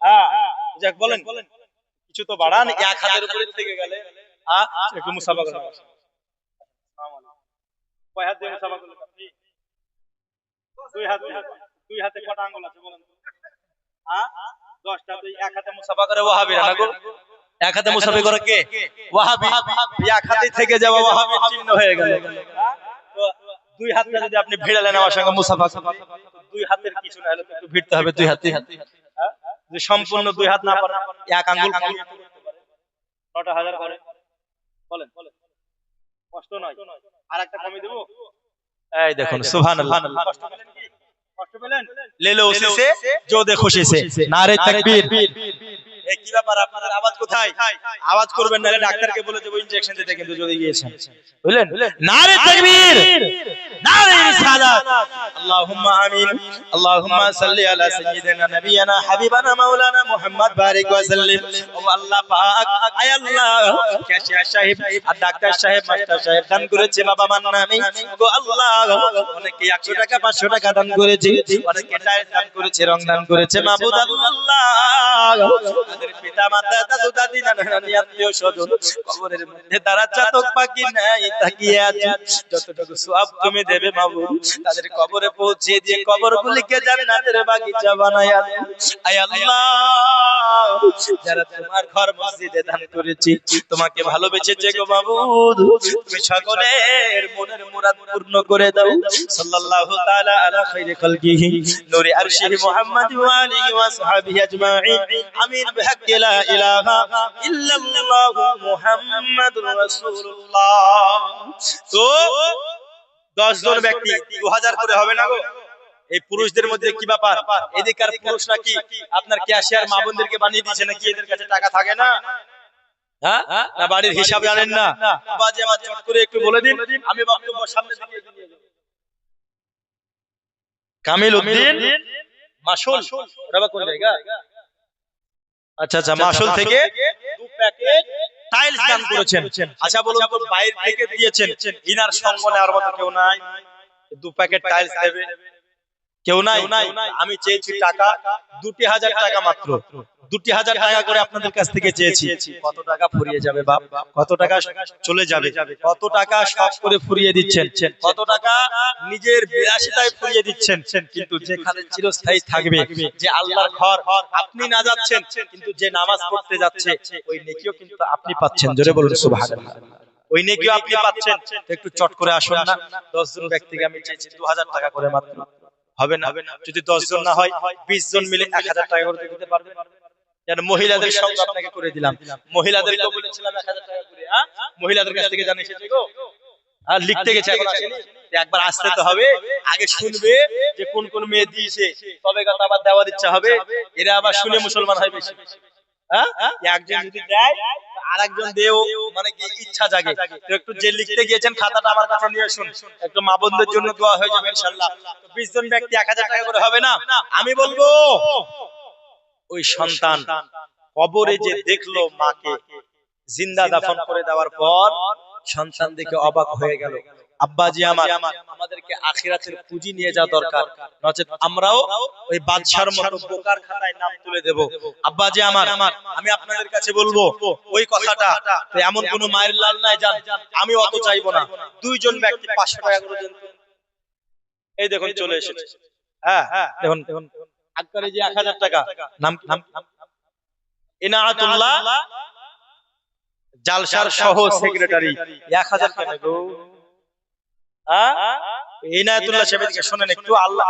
S1: হ্যাঁ, যাক বলেন, কিছু তো বাড়ান, এক হাতের উপরে থেকে গেলে একটু মুসাফা করেন। আসসালামু আলাইকুম। কয় হাত দিয়ে মুসাফা করলেন আপনি? দুই হাতে কটা আঙ্গুল আছে বলেন তো? 10টা। তো এক হাতে মুসাফা করে ওয়াহাবিরা না গো। এক হাতে মুসাফা করে কে? ওয়াহাবি। এক হাতে থেকে যাওয়া ওয়াহাবির চিহ্ন হয়ে গেল। তো দুই হাতটা যদি আপনি ভিড়ালেন আমার সঙ্গে মুসাফা, দুই হাতের কিছু না হলে একটু ভিড়তে হবে দুই হাতে। যে সম্পূর্ণ দুই হাত না পারে, এক আঙ্গুল করতে পারে, 9টা হাজার করে বলেন, কষ্ট নয়। আর একটা কমে দেব, এই দেখুন সুবহানাল্লাহ। কষ্ট পেলেন কি? কষ্ট পেলেন? ले लो उसी से जो दे खुशी से। नारे तकबीर। এই কি ব্যাপার, আপনাদের আওয়াজ কোথায়? আওয়াজ করবেন না, ডাক্তারকে বলে দেব ইনজেকশন দিতে, কিন্তু যদি গিয়েছেন বুঝলেন? নারে তাকবীর, নারে রিসালাত। আল্লাহুম্মা আমিন। আল্লাহুম্মা সাল্লি আলা সাইয়্যিদিনা নাবিয়ানা হাবিবানা মাওলানা মুহাম্মদ বারিক ওয়া সাল্লিম। ও আল্লাহ পাক, আয় আল্লাহ, ক্যাশিয়ার সাহেব আর ডাক্তার সাহেব, মাস্টার সাহেব দান করেছে বাবা মার নামে, গো আল্লাহ, অনেকে 100 টাকা 500 টাকা দান করেছে, অনেকে টাইল দান করেছে, রং দান করেছে, মাবুদ আল্লাহ, তাদের পিতা মাতা দাদু দাদি নানা নানি আত্মীয় স্বজন কবরের মধ্যে তারা চাতক পাখি নাই তাকিয়ে আছে, যতটুকু সওয়াব তুমি দেবে মাবুদ, তাদের কবরে পৌঁছে দিয়ে কবরগুলিকে জান্নাতের বাগিচা বানায়া দেন। আয় আল্লাহ, যারা তোমার ঘর মসজিদে দান করেছি, তোমাকে ভালোবেসেছে গো মাবুদ, তুমি সকলের মনের মুরাদ পূর্ণ করে দাও। সাল্লাল্লাহু তাআলা আলা খাইরি খালকিহি নূরে আরশিহি মুহাম্মদ ওয়া আলিহি ওয়া সাহবিহি আজমাইন। আমিন বিহাক্কি লা ইলাহা ইল্লাল্লাহু মুহাম্মাদুর রাসূলুল্লাহ। তো 10 জন ব্যক্তি 2000 করে হবে না গো? এই পুরুষদের মধ্যে কি ব্যাপার? এদিকার পুরুষরা কি আপনার ক্যাশিয়ার মা বোনদেরকে বানিয়ে দিয়েছে নাকি? এদের কাছে টাকা থাকে না? হ্যাঁ, না বাড়ির হিসাব জানেন না? বাজে আমার চট করে একটু বলে দিন, আমি বক্তব্য সামনে দিকে নিয়ে যাব। কামিল উদ্দিন মাসুল, ওটা কোন জায়গা? আচ্ছা আচ্ছা, মাসুল থেকে 2 প্যাকেট টাইলস দান করেছেন। আচ্ছা বলুন তো, বাইরে থেকে দিয়েছেন, ইনার সঙ্গ নেওয়ার মতো কেউ নাই? 2 প্যাকেট টাইলস দেবে কেউ নাই? আমি চেয়েছি টাকা 2000 টাকা, মাত্র 2000 টাকা করে আপনাদের কাছ থেকে চেয়েছি। কত টাকা ফুরিয়ে যাবে বাপ, কত টাকা চলে যাবে, কত টাকা সব করে ফুরিয়ে দিচ্ছেন, কত টাকা নিজের বিলাসিতায় ফুরিয়ে দিচ্ছেন, কিন্তু যেখানে চিরস্থায়ী থাকবে, যে আল্লাহর ঘর আপনি না যাচ্ছেন, কিন্তু যে নামাজ পড়তে যাচ্ছে ওই নেকিও কিন্তু আপনি পাচ্ছেন। জোরে বলুন সুবহানাল্লাহ। ওই নেকিও আপনি পাচ্ছেন। একটু চট করে আসুন না। 10 জন ব্যক্তিকে আমি চেয়েছি 2000 টাকা করে, মাত্র হবে না? যদি 10 জন না হয় 20 জন মিলে 1000 টাকা করে দিতে পারবেন? যেন মহিলাদের সঙ্গ আপনাকে করে দিলাম, মহিলাদেরকে বলেছিলাম 1000 টাকা করে। মহিলাদের কাছ থেকে জানিয়ে এসেছে গো আর লিখতে গেছে এখন আসেনি, একবার আসতে তো হবে, আগে শুনবে যে কোন কোন মেয়ে দিয়েছে, তবে কথা আবার দেওয়ার ইচ্ছা হবে, এরা আবার শুনে মুসলমান হয় বেশি। হ্যাঁ, একজন যদি দেয় আর একজন দেও, মানে কি ইচ্ছা জাগে। তো একটু যে লিখতে গিয়েছেন খাতাটা আমার কাছে নিয়ে আসুন, একটু মা বোনদের জন্য দোয়া হয়ে যাবে ইনশাআল্লাহ। 20 জন ব্যক্তি 1000 টাকা করে হবে না? আমি বলবো ওই সন্তান কবরে যে দেখলো মাকে জিন্দা দাফন করে দেওয়ার পর, সন্তান দেখে অবাক হয়ে গেল, আব্বাজি আমার, আমাদেরকে আখিরাতের পুঁজি নিয়ে যাওয়া দরকার, নচেত আমরাও ওই বাদশার মতো বোকার খাতায় নাম তুলে দেব। আব্বাজি আমার, আমি আপনাদের কাছে বলবো ওই কথাটা, তো এমন কোন মায়ের লাল নাই জান, আমি অত চাইবো না, 2 জন ব্যক্তি 500 টাকা করে দেন। এই দেখুন চলে এসেছে। হ্যাঁ, দেখুন দেখুন আকবরে যে 1000 টাকা, নাম নাম ইনায়াতুল্লাহ জালসার সহ সেক্রেটারি, 1000 টাকা গো। ইনায়াতুল্লাহ সাহেবকে শুনেন একটু, আল্লাহ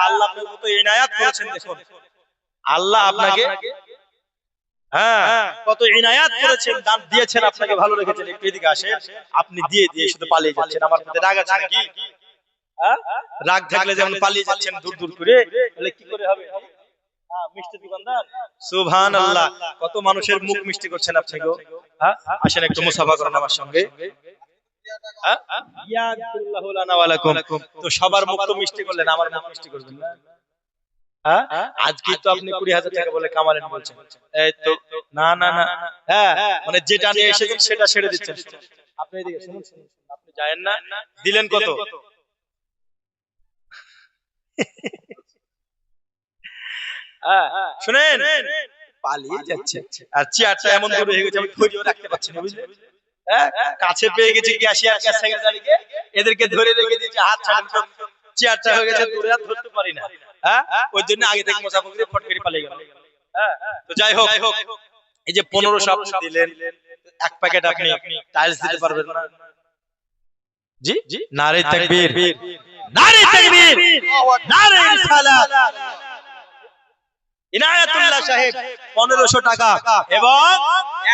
S1: আল্লাহ আপনাকে কত ইনায়াত করেছেন দেখুন, আল্লাহ আপনাকে কত ইনায়াত করেছেন, দান দিয়েছেন, আপনাকে ভালো রেখেছেন। একটু এদিকে আসেন, আপনি দিয়ে দিয়ে শুধু পালিয়ে যাচ্ছেন, আমার প্রতি রাগ আছে নাকি? রাগ থাকলে যেমন পালিয়ে যাচ্ছেন দূর দূর করে, তাহলে কি করে হবে? মিষ্টি দোকানদার, সুবহানাল্লাহ, কত মানুষের মুখ মিষ্টি করছেন আপনি গো। আসেন একটু মুসাফা করেন আমার সঙ্গে। তো সবার মুখ তো মিষ্টি করলেন, আমার মুখ মিষ্টি করবেন না? আজকে তো আপনি 20,000 টাকা বলে কামালেন বলছেন, এই তো না না না, মানে যেটা নিয়ে এসেছেন সেটা ছেড়ে দিচ্ছেন। আপনি এদিকে শুনুন, আপনি জানেন না দিলেন কত? শুনেন, পালিয়ে যাচ্ছে, আর চেয়ারটা এমন দূরে হয়ে গেছে আমি ধরেও রাখতে পারছি না, বুঝলেন? কাছে পেয়ে গেছে ক্যাশিয়ার ক্যাশ সেক্রেটারিকে, এদেরকে ধরে রেখে দিয়েছে, হাত ছাড়েন, চেয়ারটা হয়ে গেছে দূরে, আর ধরতে পারি না। ওই জন্য আগে থেকে মোসাফা করে ফট করে পালিয়ে গেল। তো যাই হোক, এই যে 1500 আপনি দিলেন, এক প্যাকেট আপনি টাইলস দিতে পারবেন না? জি জি, নারে তাকবীর, নারে তাকবীর, নারে রিসালাত। ইনায়াতুল্লাহ সাহেব 1500 টাকা এবং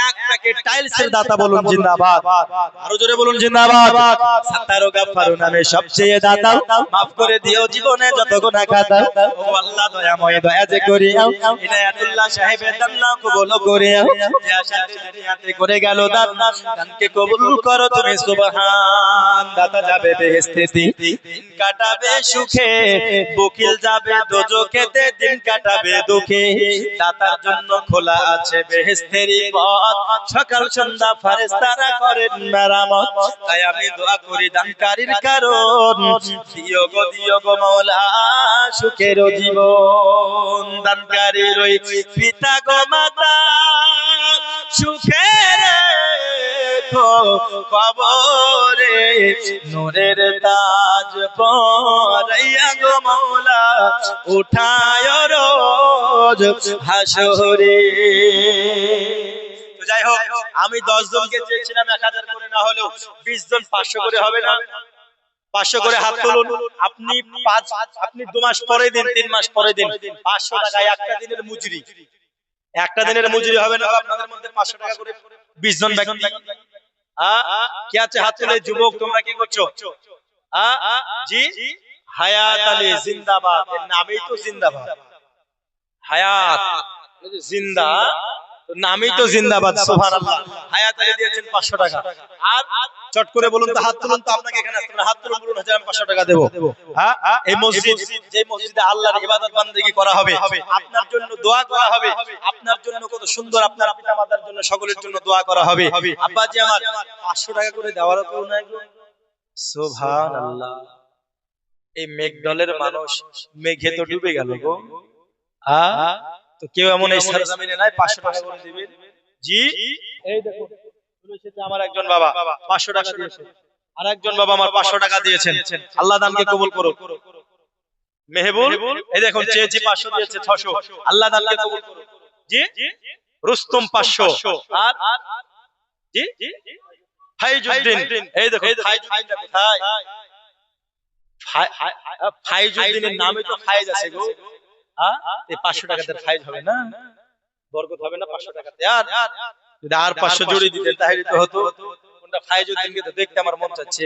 S1: এক প্যাকেট টাইলসের দাতা, বলুন জিন্দাবাদ, আরো জোরে বলুন জিন্দাবাদ। সাত্তার ও গাফফার নামে সবচেয়ে দাতা, maaf করে দিও জীবনে যত গুনাহ খাতা, ও আল্লাহ দয়াময় দয়া যে করিও, ইনায়াতুল্লাহ সাহেবের দান কবুল করিও, যে আশা দুনিয়াতে করে গেল দান, দানকে কবুল করো তুমি সুবহান। দাতা যাবে বেহেশতে, দিন কাটাবে সুখে, বকিল যাবে দোজখেতে, দিন কাটাবে দুঃখে, দাতার জন্য খোলা আছে বেহেশতের পথ, সকাল সন্ধ্যা ফেরেশতারা করেন মেরামত, তাই আমি দোয়া করি দানকারীর কারণ, দিও গো মাওলা সুখের জীবন। দানকারীর ওই পিতা গো মাতা সুখের কবরে, নূরের তাজ পরাইয়া গো মাওলা উঠায় রোজ হাসরে। তো যাই হোক, আমি 10 জনকে চেয়েছিলাম 1000 করে, না হলেও 20 জন 500 করে হবে না? 500 করে হাত তুলুন। আপনি 2 মাস পরে দিন, 3 মাস পরে দিন, 500 টাকা একটা দিনের মজুরি, একটা দিনের মজুরি হবে না আপনাদের মধ্যে 500 টাকা করে 20 জন ব্যক্তি। কি আছে হাত তুলে? যুবক তোমরা কি করছো? জি, হায়াত আলী জিন্দাবাদ, এর নামই তো জিন্দাবাদ, হায়াত জিন্দা, নামই তো জিন্দাবাদ, সুবহানাল্লাহ। হায়াত আলী দিয়েছেন 500 টাকা। আর চট করে বলুন তো, হাত তুলুন তো, আপনাকে এখানে আসতে হবে, হাত তুলুন, বলুন হাজার আমি 500 টাকা দেব। এই মসজিদ, যে মসজিদে আল্লাহর ইবাদত বান্দেগি করা হবে, আপনার জন্য দোয়া করা হবে, আপনার জন্য কত সুন্দর, আপনার পিতামাতার জন্য, সকলের জন্য দোয়া করা হবে। আব্বাজি আমার 500 টাকা করে দেওয়ারও কেউ নাই গো, সুবহানাল্লাহ। এই মেঘদলের মানুষ মেঘে তো ডুবে গেল গো। তো কেউ এমন এই সরজমিনে নাই 500 টাকা করে দিবেন? জি, এই দেখো আমার একজন বাবা 500 টাকা দিয়েছেন, আর একজন বাবা আমার 500 টাকা দিয়েছেন, আল্লাহ দানকে কবুল করো। মেহবুল, এই দেখুন চেয়েছি 500 দিয়েছে 600, আল্লাহ দানকে কবুল করো। জি, রুস্তম 500, আর জি ফাইজউদ্দিন, এই দেখো ফাইজউদ্দিনটা কোথায়? ফাইজউদ্দিনের নামে তো ফাইজ আছে গো। এই 500 টাকাতে ফাইজ হবে না, বরকত হবে না 500 টাকাতে? আর যদি আর 500 জড়িয়ে দিতেন তাহলে তো হতো। কোনটা ফাইজউদ্দিনকে তো দেখতে আমার মন চাচ্ছে।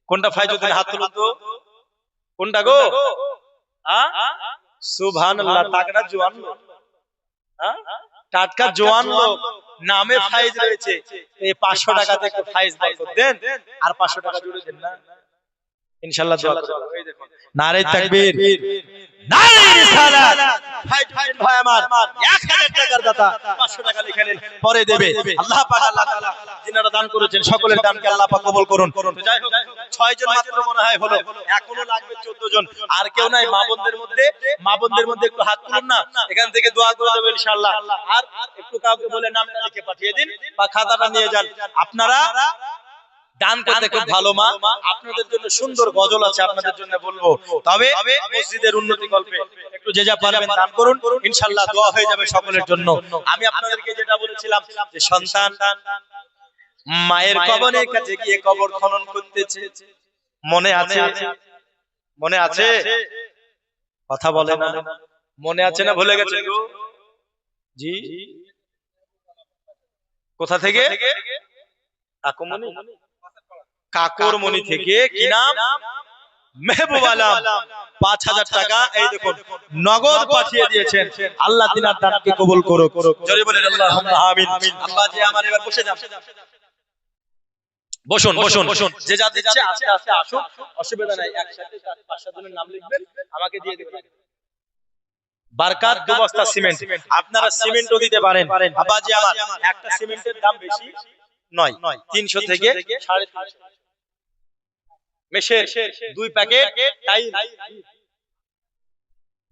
S1: কোনটা ফাইজউদ্দিন, হাত তুলুন তো। কোনটা গো? সুবহানাল্লাহ, টাকরা জোয়ান লোক, টাটকা জোয়ান লোক, নামে ফাইজ রয়েছে। এই 500 টাকাতে একটু ফাইজ বরকত দেন, আর 500 টাকা জুড়ে দেন না, ইনশাআল্লাহ দোয়া করব। এই দেখুন, নারে তাকবীর, নারে রিসালাত। ভাই আমার 1000 টাকার দাতা 500 টাকা লিখে নেন, পরে দেবে আল্লাহ পাক। আল্লাহ তাআলা যিনারা দান করেছেন সকলের দানকে আল্লাহ পাক কবুল করুন। তো যাই হোক, 6 জন মাত্র মনে হয় হলো, এখনো লাগবে 14 জন। আর কেউ নাই মা বোনদের মধ্যে? মা বোনদের মধ্যে একটু হাত তুলুন না, এখান থেকে দোয়া করে দেব ইনশাআল্লাহ। আর একটু কাউকে বলে নামটা লিখে পাঠিয়ে দিন বা খাতাটা নিয়ে যান। আপনারা দান করতে খুব ভালো মা, আপনাদের জন্য সুন্দর গজল আছে, আপনাদের জন্য বলবো। তবে মসজিদের উন্নতি কল্পে একটু যে যা পারবেন দান করুন, ইনশাআল্লাহ দোয়া হয়ে যাবে সকলের জন্য। আমি আপনাদেরকে যেটা বলেছিলাম যে সন্তান মায়ের কবরের কাছে গিয়ে কবর খনন করতেছে, মনে আছে? মনে আছে? কথা বলে না, মনে আছে না ভুলে গেছে গো? জি, কোথা থেকে? কাকুমনি, কাকরমণি থেকে। কি নাম? মেহবুব আলম। 5000 টাকা এই দেখুন নগদ পাঠিয়ে দিয়েছেন। আল্লাহ তিনার দানকে কবুল করুক, জোরে বলেন আল্লাহুম্মা আমিন। আব্বাজি আমার এবার বসে যান, বসুন বসুন বসুন। যে যা দিচ্ছে আস্তে আস্তে আসুন, অসুবিধা নাই। একসাথে 5-7 জনের নাম লিখবেন, আমাকে দিয়ে দেবেন। বারকাত 2 বস্তা সিমেন্ট, আপনারা সিমেন্টও দিতে পারেন। আব্বাজি আমার একটা সিমেন্টের দাম বেশি নয়, 300 থেকে 350। মেশের 2 প্যাকেট টাইল।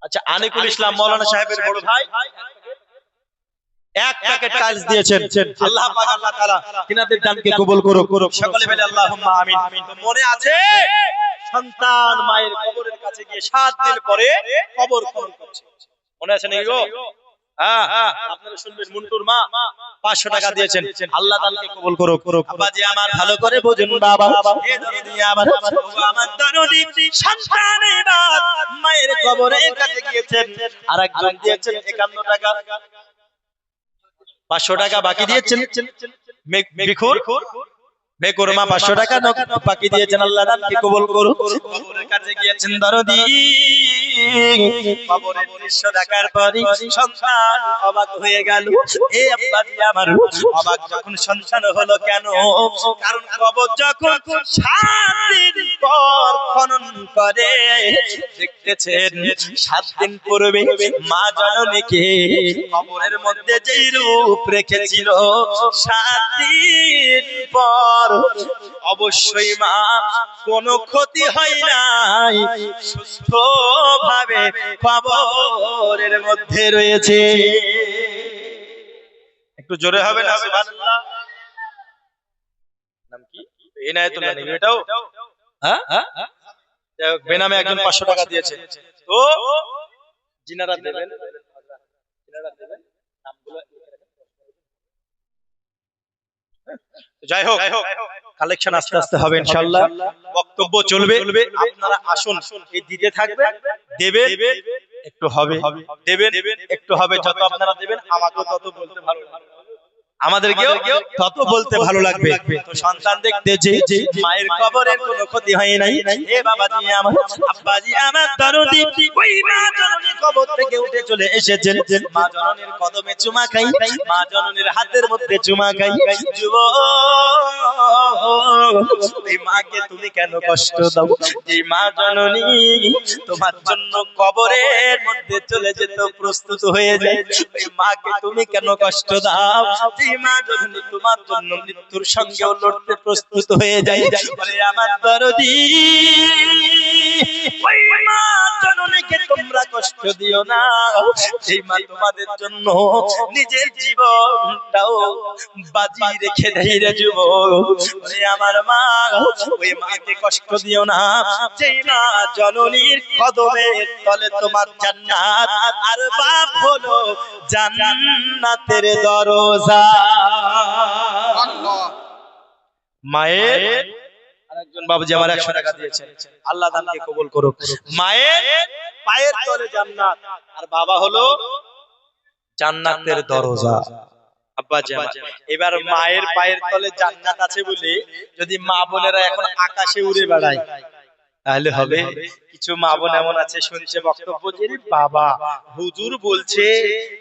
S1: আচ্ছা, আনিকুল ইসলাম মাওলানা সাহেবের বড় ভাই 1 প্যাকেট টাইলস দিয়েছেন। আল্লাহ পাক আল্লাহ তাআলা তিনাদের দানকে কবুল করুক, সকলে বলে আল্লাহুম্মা আমিন। মনে আছে সন্তান মায়ের কবরের কাছে গিয়ে 7 দিন পরে কবর খনন করছে, মনে আছে নাকি গো? আপনারা শুনবেন, মুন্টুর মা 500 টাকা দিয়েছেন। আল্লাহ দানকে কবুল করুক। আব্বাজি আমার ভালো করে বুঝুন বাবা, এ দরদি আমার, আমার দরদি সন্তান এবার মায়ের কবরের কাছে গিয়েছেন। আরেকজন দিয়েছেন 51 টাকা, 500 টাকা বাকি দিয়েছেন। বিখুর বেকুর মা 500 টাকা বাকি দিয়েছেন। আল্লাহ দানকে কবুল করুক। কবরের কাছে গিয়েছেন দরদি, কবরের দৃশ্য দেখার পরই সন্তান অবাক হয়ে গেল। এই আব্বাজি আমার অবাক যখন সন্তান হলো কেন? কারণ কবর যখন 7 দিন পর খনন করে, দেখতেছেন 7 দিন পূর্বে মা জননীকে কবরের মধ্যে যেই রূপ রেখেছিল, 7 দিন পর অবশ্যই মা কোনো ক্ষতি হয় নাই, সুস্থ ভাবে কবরের মধ্যে রয়েছে। একটু জোরে হবে না সুবহানাল্লাহ? নাম কি? ইনায়েতুল্লাহ নাকি এটাও? হ্যাঁ, বেনামে একজন 500 টাকা দিয়েছে। তো যিনারা দেবেন, নামগুলো যাই হোক, কালেকশন আস্তে আস্তে হবে ইনশাআল্লাহ, বক্তব্য চলবে। আপনারা আসুন, এই দিতে থাকবে, দেবে একটু হবে, দেবেন একটু হবে। যত আপনারা দেবেন আমাকেও তত বলতে ভালো লাগবে, আমাদেরকেও তত বলতে ভালো লাগবে। তো সন্তান দেখতে যে মায়ের কবরের কোনো ক্ষতি হয় নাই। এ বাবাজি আমার, আব্বাজি আমার দরদি, ওই মা জননী কবর থেকে উঠে চলে এসেছেন। মা জননীর কদমে চুমা খাই, মা জননীর হাতের মধ্যে চুমা খাই। যুবক, এই মাকে তুমি কেন কষ্ট দাও? এই মা জননী তোমার জন্য কবরের মধ্যে চলে যেতে প্রস্তুত হয়ে যায়, এই মাকে তুমি কেন কষ্ট দাও? মা জননী তোমার জন্য মৃত্যুর সঙ্গেও লড়তে প্রস্তুত হয়ে যায়। বলে আমার দরদি, ওই মা জননীকে তোমরা কষ্ট দিও না, এই মা তোমাদের জন্য নিজের জীবনটাও বাজি রেখে দেয় রে যুবক। বলে আমার মা, ওই মাকে কষ্ট দিও না, যেই মা জননীর কদমের তলে তোমার জান্নাত, আর বাপ হলো জান্নাতের দরজা। মায়ের আরেকজন বাবুজি আমার 100 টাকা দিয়েছেন, আল্লাহ দানকে কবুল করুক। মায়ের পায়ের তলে জান্নাত, আর বাবা হলো জান্নাতের দরজা। আব্বা জান, এবার মায়ের পায়ের তলে জান্নাত আছে বলে যদি মা বোনেরা এখন আকাশে উড়ে বেড়ায় তাহলে হবে? কিছু মা বোন এমন আছে শুনছে বক্তব্য যে বাবা হুজুর বলছে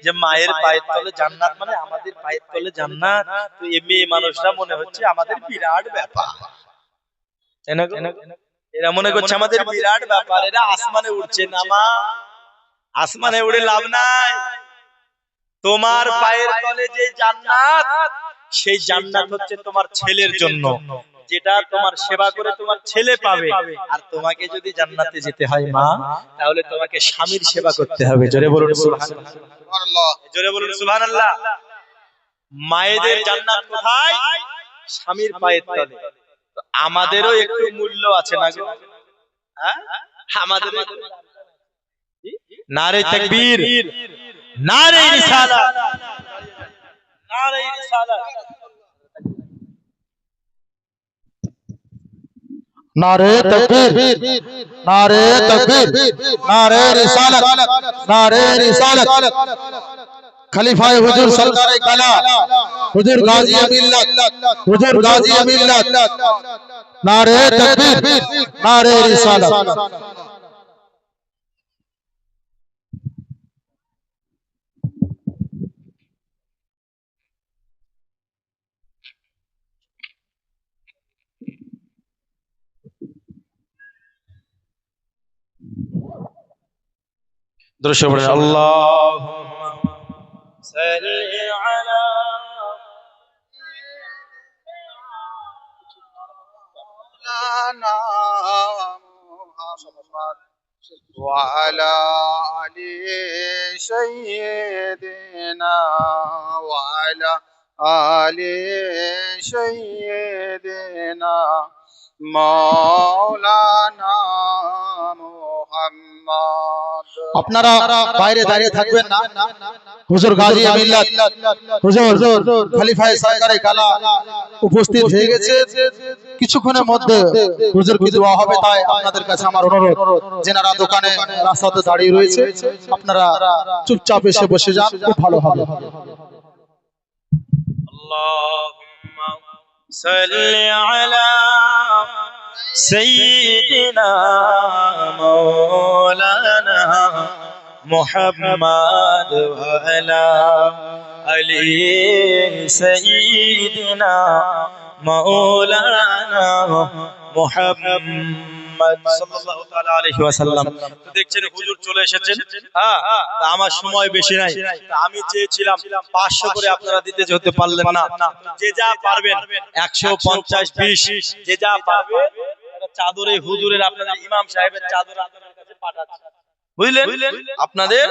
S1: যে মায়ের পায়ের তলে জান্নাত মানে আমাদের পায়ের তলে জান্নাত, তো এই মেয়ে মানুষরা মনে হচ্ছে আমাদের বিরাট ব্যাপার, এরা মনে করছে আমাদের বিরাট ব্যাপার, এরা আসমানে উঠছে না। মা আসমানে উড়ে লাভ নাই, তোমার পায়ের তলে যে জান্নাত সেই জান্নাত হচ্ছে তোমার ছেলের জন্য, যেটা তোমার সেবা করে তোমার ছেলে পাবে। আর তোমাকে যদি জান্নাতে যেতে হয় মা, তাহলে তোমাকে স্বামীর সেবা করতে হবে। জোরে বলুন সুবহানাল্লাহ, জোরে বলুন সুবহানাল্লাহ। মায়েদের জান্নাত কোথায়? স্বামীর পায়ের তলে। আমাদেরও একটু মূল্য আছে না গো? হ্যাঁ, আমাদের নারে তাকবীর, নারে রিসালাত, নারে রিসালাত,
S2: नारे तकबीर, नारे तकबीर, नारे रिसालत, नारे रिसालत। खलीफाए हुजूर सरकारे काला हुजूर गाजी मिल्लत, हुजूर गाजी मिल्लत। नारे तकबीर, नारे रिसालत।
S1: درشو بڑھے اللہم صلی علی
S3: مولانا محمد وعلى آل سيدنا وعلى آل سيدنا مولانا محمد।
S2: আপনারা বাইরে দাঁড়িয়ে থাকবেন না। হুজুর গাজী মিল্লাত, হুজুর খলিফায়ে সরকারে কালা উপস্থিত হয়ে গেছে। কিছুক্ষণের মধ্যে হুজুর কি দোয়া হবে, তাই আপনাদের কাছে আমার অনুরোধ, যেনারা দোকানে রাস্তাতে দাঁড়িয়ে রয়েছে আপনারা চুপচাপ এসে বসে যান, খুব ভালো হবে।
S1: اللهم صل على سيدنا مولانا محمد وعلى آل سيدنا مولانا محمد সাল্লাল্লাহু তাআলা আলাইহি ওয়াসাল্লাম। তো দেখছেন হুজুর চলে এসেছেন। হ্যাঁ, তা আমার সময় বেশি নাই, তা আমি চেয়েছিলাম 500 করে আপনারা দিতে যেতে পারলেন না, যে যা পারবেন 150 20 যে যা পারবে চাদরে হুজুরের আপনাদের ইমাম সাহেবের চাদর আপনাদের কাছে পাঠাচ্ছি, বুঝলেন? আপনাদের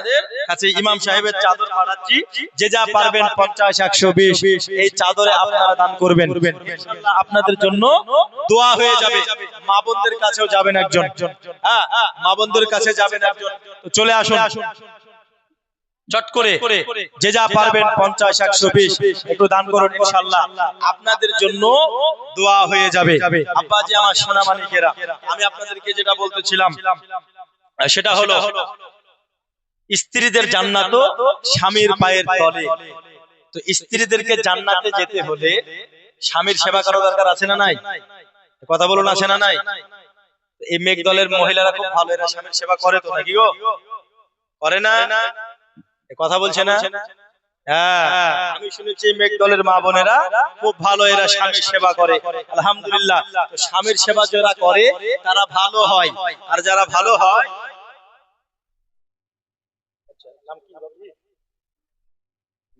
S1: কাছে ইমাম সাহেবের চাদর পাঠাচ্ছি, যে যা পারবেন 50 120 এই চাদরে আপনারা দান করবেন, ইনশাআল্লাহ আপনাদের জন্য দোয়া হয়ে যাবে। মা বোনদের কাছেও যাবেন একজন, হ্যাঁ মা বোনদের কাছে যাবেন একজন। তো চলে আসুন চট করে, যে যা পারবেন 50 120 একটু দান করুন, ইনশাআল্লাহ আপনাদের জন্য দোয়া হয়ে যাবে। আব্বাজি আমার সোনা মানিকেরা, আমি আপনাদেরকে যেটা বলতেছিলাম সেটা হলো স্ত্রীদের জান্নাত স্বামীর পায়ের তলে। তো স্ত্রীদেরকে জান্নাতে যেতে হলে স্বামীর সেবা করা দরকার আছে না নাই? কথা বলুন, আছে না নাই? এই মেঘ দলের মহিলারা খুব ভালো, এরা স্বামীর সেবা করে তো নাকি গো? করে না? কথা বলছে না? হ্যাঁ, আমি শুনেছি মেঘ দলের মা বোনেরা খুব ভালো, এরা স্বামীর সেবা করে। আলহামদুলিল্লাহ, তো স্বামীর সেবা যারা করে তারা ভালো হয়, আর যারা ভালো হয়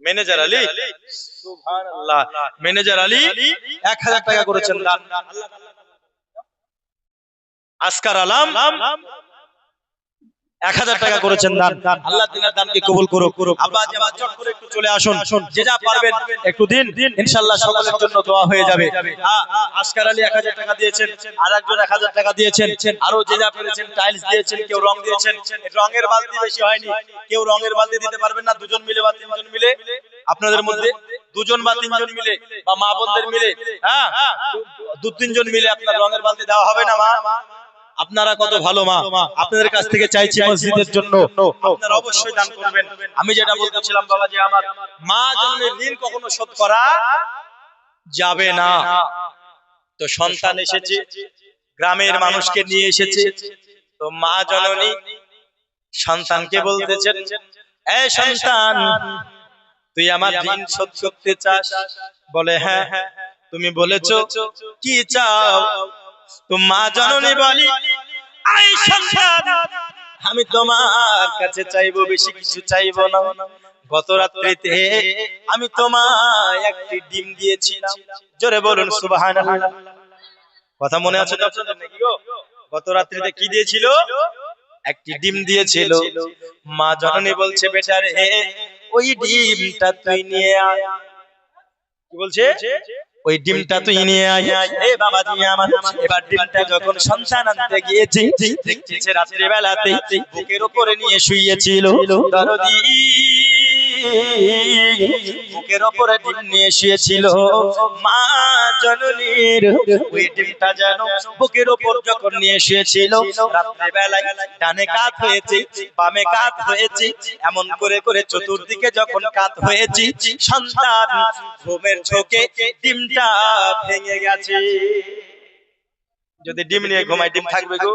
S1: ম্যানেজার আলী, সুবহানাল্লাহ, ম্যানেজার আলী 1000 টাকা করেছেন দান। আসকার আলম 1000 টাকা করেছেন দান। আল্লাহ দিনের দানকে কবুল করুক। আব্বা জামা চট করে একটু চলে আসুন, যে যা পারবেন একটু দিন, ইনশাআল্লাহ সকলের জন্য দোয়া হয়ে যাবে। আসকার আলী 1000 টাকা দিয়েছেন, আরেকজন 1000 টাকা দিয়েছেন, আরো যে যা পেরেছেন টাইলস দিয়েছেন, কেউ রং দিয়েছেন। রঙের বালতি বেশি হয়নি, কেউ রঙের বালতি দিতে পারবেন না, দুজন মিলে বা তিনজন মিলে, আপনাদের মধ্যে দুজন বা তিনজন মিলে বা মা বোনদের মিলে, হ্যাঁ 2-3 জন মিলে আপনার রঙের বালতি দেওয়া হবে না মা? আপনারা কত ভালো মা, আপনাদের কাছ থেকে চাইছি মসজিদের জন্য আপনারা অবশ্যই দান করবেন। আমি যেটা বলতেছিলাম বাবাজি আমার, মা জন্মের ঋণ কখনো শোধ করা যাবে না। তো সন্তান এসেছে, গ্রামের মানুষকে নিয়ে এসেছে, তো মা জননী সন্তানকে বলতেছেন, এই সন্তান তুই আমার ঋণ শোধ করতে চাস? বলে হ্যাঁ। তুমি বলেছো কি চাও? তো মা জননী বলি, এই সন্তান আমি তোমার কাছে চাইবো, বেশি কিছু চাইবো না। গত রাত্রিতে আমি তোমায় একটি ডিম দিয়েছিলাম। জোরে বলুন সুবহানাল্লাহ। কথা মনে আছে তো আপনাদের নাকি গো? গত রাত্রিতে কি দিয়েছিল? একটি ডিম দিয়েছিল। মা জননী বলছে, বেটা রে ওই ডিমটা তুই নিয়ে আয়। কি বলছে? ওই ডিমটা তুই নিয়ে আয়। এ বাবাজি আমার, এবার ডিমটা যখন সন্তান আনতে গিয়েছে, দেখতেছে রাত্রি বেলাতে বুকের উপরে নিয়ে শুয়েছিল দরদি, বুকের উপরে ডিম নিয়ে শুয়েছিল। মা জননীর ওই ডিমটা যেন বুকের উপর যখন নিয়ে শুয়েছিল, রাত্রি বেলায় ডানে কাত হয়েছে, বামে কাত হয়েছে, এমন করে করে চতুর্দিকে যখন কাত হয়েছে, সন্তান ঘুমের ঝোঁকে ডিমটা ভেঙে গেছে। যদি ডিম নিয়ে ঘুমায় ডিম থাকবে গো?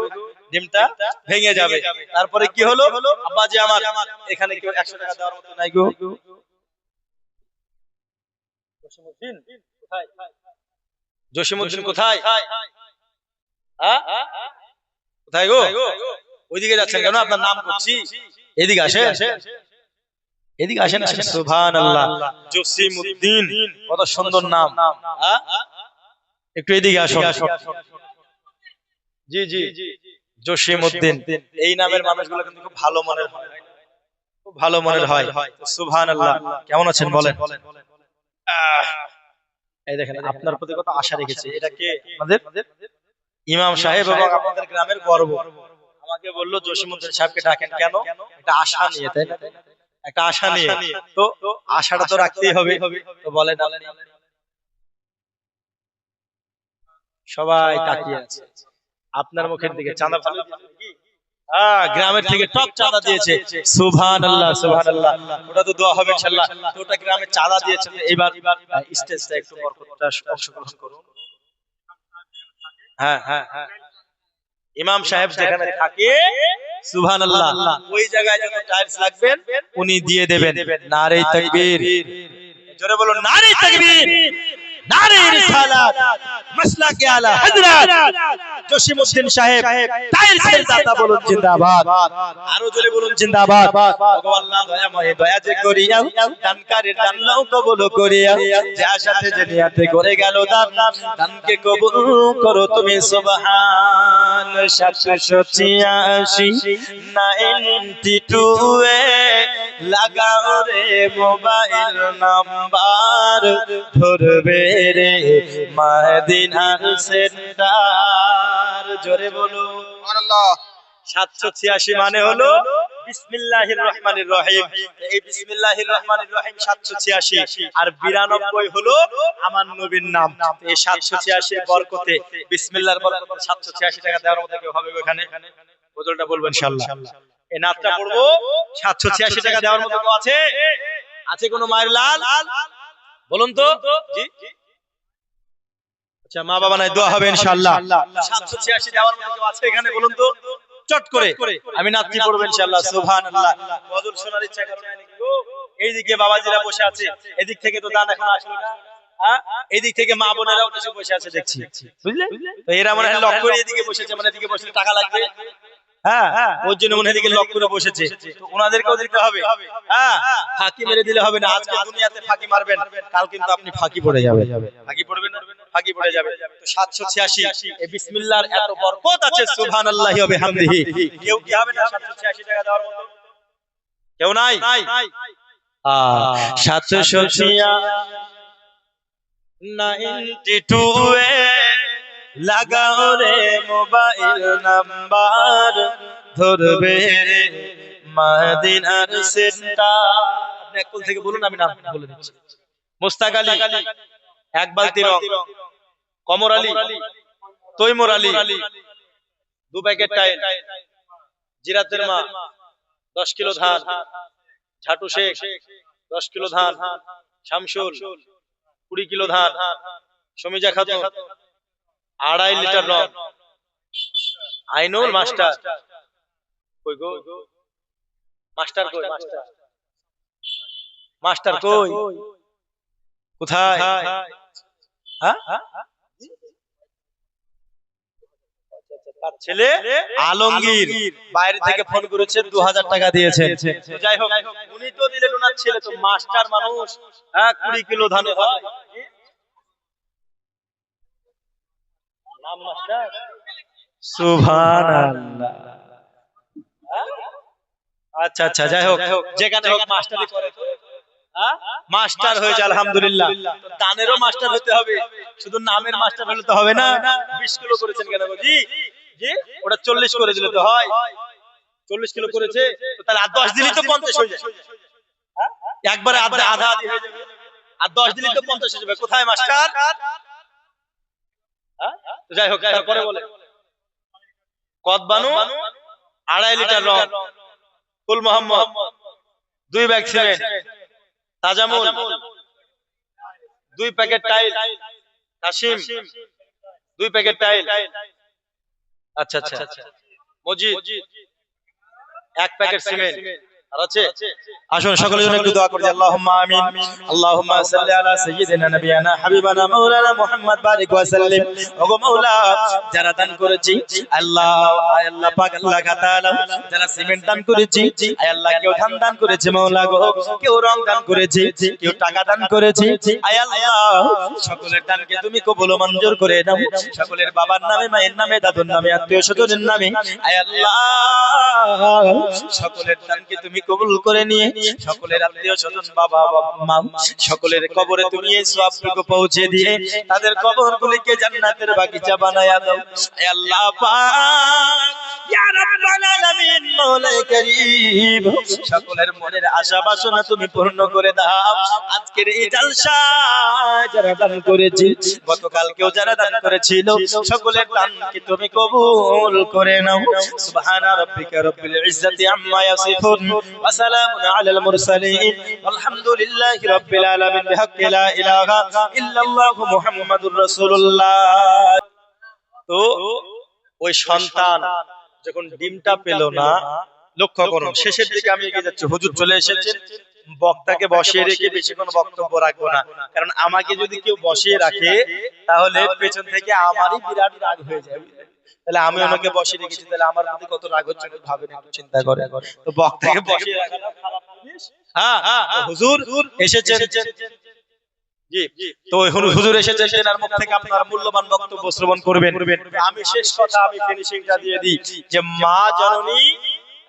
S1: ডিমটা ভেঙে যাবে। তারপরে কি হলো? আব্বাজি আমার, এখানে কেউ 100 টাকা দেওয়ার মতো নাই গো? জসিমউদ্দিন কোথায়? কোথায় গো? ওইদিকে যাচ্ছেন কেন? আপনার নাম করছি, এদিকে আসেন, এদিকে আসেন। সুবহানাল্লাহ, জসিমউদ্দিন, কত সুন্দর নাম। একটু এদিকে আসুন। জি জি, জসিমউদ্দিন, এই নামের মানুষগুলো কিন্তু খুব ভালো মনের হয়, খুব ভালো মনের হয়। সুবহানাল্লাহ। কেমন আছেন বলেন? এই দেখেন, আপনার প্রতি কত আশা রেখেছে। এটা কে? আমাদের ইমাম সাহেব এবং আপনাদের গ্রামের গর্ব। আমাকে বললো জসিমউদ্দিন সাহেবকে ডাকেন কেন? এটা আশা নিয়ে, তাই না? একটা আশা নিয়ে, তো আশাটা তো রাখতেই হবে। তো বলেন, সবাই তাকিয়ে আছে আপনার মুখের দিকে। চাঁদা ভালো দিয়েছে কি? গ্রামের থেকে টপ চাঁদা দিয়েছে। সুবহানাল্লাহ, সুবহানাল্লাহ। ওটা তো দোয়া হবে ইনশাআল্লাহ। তো ওটা গ্রামে চাঁদা দিয়েছে। এবার স্টেজটা একটু বরকতটা অংশগ্রহণ করুন। হ্যাঁ হ্যাঁ হ্যাঁ, ইমাম সাহেব যেখানে থাকে, সুবহানাল্লাহ, ওই জায়গায় যত টাইলস লাগবে উনি দিয়ে দেবেন। নারে তাকবীর, জোরে বলুন নারে তাকবীর, নারে রিসালাত, মাসলাকে আলা হযরত জসিমউদ্দিন সাহেব টাইলসের দাতা বলুন জিন্দাবাদ। আরো জোরে বলুন জিন্দাবাদ। আল্লাহ দয়াময়, দয়া যে করিয়া দানকারীর দান লও কবুল করিয়া, যে আশাতে যে নিয়াতে করে গেল দান, দানকে কবুল করো তুমি সুবহান। 786 92 এ লাগাও রে মোবাইল নাম্বার, ধরবে রে মদিনার সেন্টার। জোরে বলো
S3: সুবহানাল্লাহ।
S1: 786 মানে হলো বিসমিল্লাহির রহমানির রহিম। এই বিসমিল্লাহির রহমানির রহিম 786, আর 92 হলো আমার নবীর নাম। এই 786 এর বরকতে, বিসমিল্লাহর বরকতে 786 টাকা দেওয়ার মতো কেউ হবে ওখানে? বদলটা বলবো ইনশাআল্লাহ। এই নাতটা পড়বো, 786 টাকা দেওয়ার মতো কেউ আছে? আছে কোনো মায়ের লাল? বলুন তো। জি, আচ্ছা, মা বাবা নাই, দোয়া হবে ইনশাআল্লাহ। 786 দেওয়ার মতো কেউ আছে এখানে? বলুন তো চট করে। আমি নাতটি পড়বো ইনশাআল্লাহ। সুবহানাল্লাহ। বদল শোনার ইচ্ছা করে নাকি গো? এইদিকে বাবাজিরা বসে আছে, এদিক থেকে তো দান এখন আসলো না। এদিক থেকে মা বোনেরাও বসে বসে আছে দেখছি, বুঝলে? তো এরা মনে হয় লক করে এদিকে বসেছে, মানে এদিকে বসলে টাকা লাগবে। হ্যাঁ, ওর জন্য মনে হয় এদিকে লক করে বসেছে। তো ওনাদেরকেও দিতে হবে। হ্যাঁ, ফাঁকি মেরে দিলে হবে না। আজকে দুনিয়াতে ফাঁকি মারবেন, কাল কিন্তু আপনি ফাঁকি পড়ে যাবে। ফাঁকি পড়বেন না, ফাঁকি পড়ে যাবে। তো 786 এই বিসমিল্লাহর এত বরকত আছে, সুবহানাল্লাহি ওয়া বিহামদিহি। কেউ কি হবে না 786 টাকা দেওয়ার মতো? কেউ নাই? 792 এ লাগাও রে মোবাইল নাম্বার, ধরবে রে মদিনার সেন্টার। আপনি একল থেকে বলুন, আমি নাম বলে দিচ্ছি। মুস্তাক আলী, এক বালতি রং, কমর আলী, তৈমুর আলী, 2 প্যাকেট টাইল, জিরাতের মা 10 কিলো ধান, ঝাটু শেখ 10 কিলো ধান, শামসুল 20 কিলো ধান, সমিজা খাতুন 2.5 লিটার রং, আইনুল মাস্টার কই গো, মাস্টার কই, মাস্টার কই, কোথায়? হ্যাঁ, তার ছেলে আলমগীর বাইরে থেকে ফোন করেছে, 2000 টাকা দিয়েছেন। তো যাই হোক, উনি তো দিলেন, ওনার ছেলে তো মাস্টার মানুষ, 20 কিলো ধানে হয়, নাম মাস্টার। সুবহানাল্লাহ। আচ্ছা আচ্ছা, যাই হোক, যেখানে হোক মাস্টারই করে, মাস্টার হয়েছে আলহামদুলিল্লাহ। দানেরও মাস্টার হতে হবে, শুধু নামের মাস্টার হলে তো হবে না। 20 কিলো করেছেন কেন জি জি, ওটা 40 করে দিলে তো হয়। 40 কিলো করেছে তো তাহলে আর 10 দিলেই তো 50 হয়ে যাবে, একবারে আধা আধা হয়ে যাবে, আর 10 দিলেই তো 50 হয়ে যাবে। কোথায় মাস্টার? যাই হোক, তারপরে বলে কদবানু 2.5 লিটার রং, Kul Mohammad 2 bag cement, Tajamul 2 packet tile, Kasim 2 packet tile, আচ্ছা আচ্ছা, মজিদ 1 প্যাকেট সিমেন্ট। আর আছে? আসুন সকলের জন্য একটু দোয়া করি, আল্লাহুম্মা আমিন। আল্লাহুম্মা সাল্লি আলা সাইয়্যিদিনা নাবিয়ানা হাবিবানা মাওলানা মুহাম্মদ বারিক ওয়া সাল্লিম। ওগো মাওলা, যারা দান করেছি আল্লাহ, আয় আল্লাহ পাক, আল্লাহ তাআলা, যারা সিমেন্ট দান করেছি আয় আল্লাহ, কেউ ধান দান করেছে মাওলা গো, কেউ রং দান করেছে, কেউ টাকা দান করেছে, আয় আল্লাহ সকলের দানকে তুমি কবুল ও মঞ্জুর করে নাও। সকলের বাবার নামে, মায়ের নামে, দাদুর নামে, আত্মীয় স্বজনের নামে আয় আল্লাহ সকলের দানকে তুমি কবুল করে নিয়ে সকলের আত্মীয় স্বজন, বাবা মা, সকলের কবরে তুমি এই সওয়াবটুকু পৌঁছে দিয়ে তাদের কবরগুলিকে জান্নাতের বাগিচা বানায়া দাও হে আল্লাহ পাক, ইয়া রাব্বাল আলামিন, মওলা কারীম। সকলের মনের আশা বাসনা তুমি পূর্ণ করে দাও। আজকের এই জলসা যারা দান করেছে, গতকালকেও যারা দান করেছিল, সকলের দানকে তুমি কবুল করে নাও। সুবহানা রাব্বিকা রাব্বিল ইজ্জাতি আম্মা ইয়াসিফুন ওয়া সালামুন আলাল মুরসালিন আলহামদুলিল্লাহি রাব্বিল আলামিন বিহাক্কি লা ইলাহা ইল্লাল্লাহু মুহাম্মাদুর রাসূলুল্লাহ। তো ওই সন্তান যখন ডিমটা পেল না, লক্ষ্য করুন, শেষের দিকে আমি এগিয়ে যাচ্ছি, হুজুর চলে এসেছেন, বক্তাকে বসিয়ে রেখে বেশিক্ষণ বক্তব্য রাখবো না, কারণ আমাকে যদি কেউ বসিয়ে রাখে তাহলে পেছন থেকে আমারই বিরাট রাগ হয়ে যাবে। তাহলে আমি ওনাকে বসিয়ে রেখেছি, তাহলে আমার প্রতি কত রাগ হচ্ছে ভাবেন, একটু চিন্তা করে। তো বক্তাকে বসিয়ে রাখাটা খারাপ জিনিস। হ্যাঁ, হুজুর এসেছেন, জি, তো হুজুর এসেছেন, তেনার মুখ থেকে আপনার মূল্যবান বক্তব্য শ্রবণ করবেন। আমি শেষ কথা, আমি ফিনিশিংটা দিয়ে দিই যে মা জননী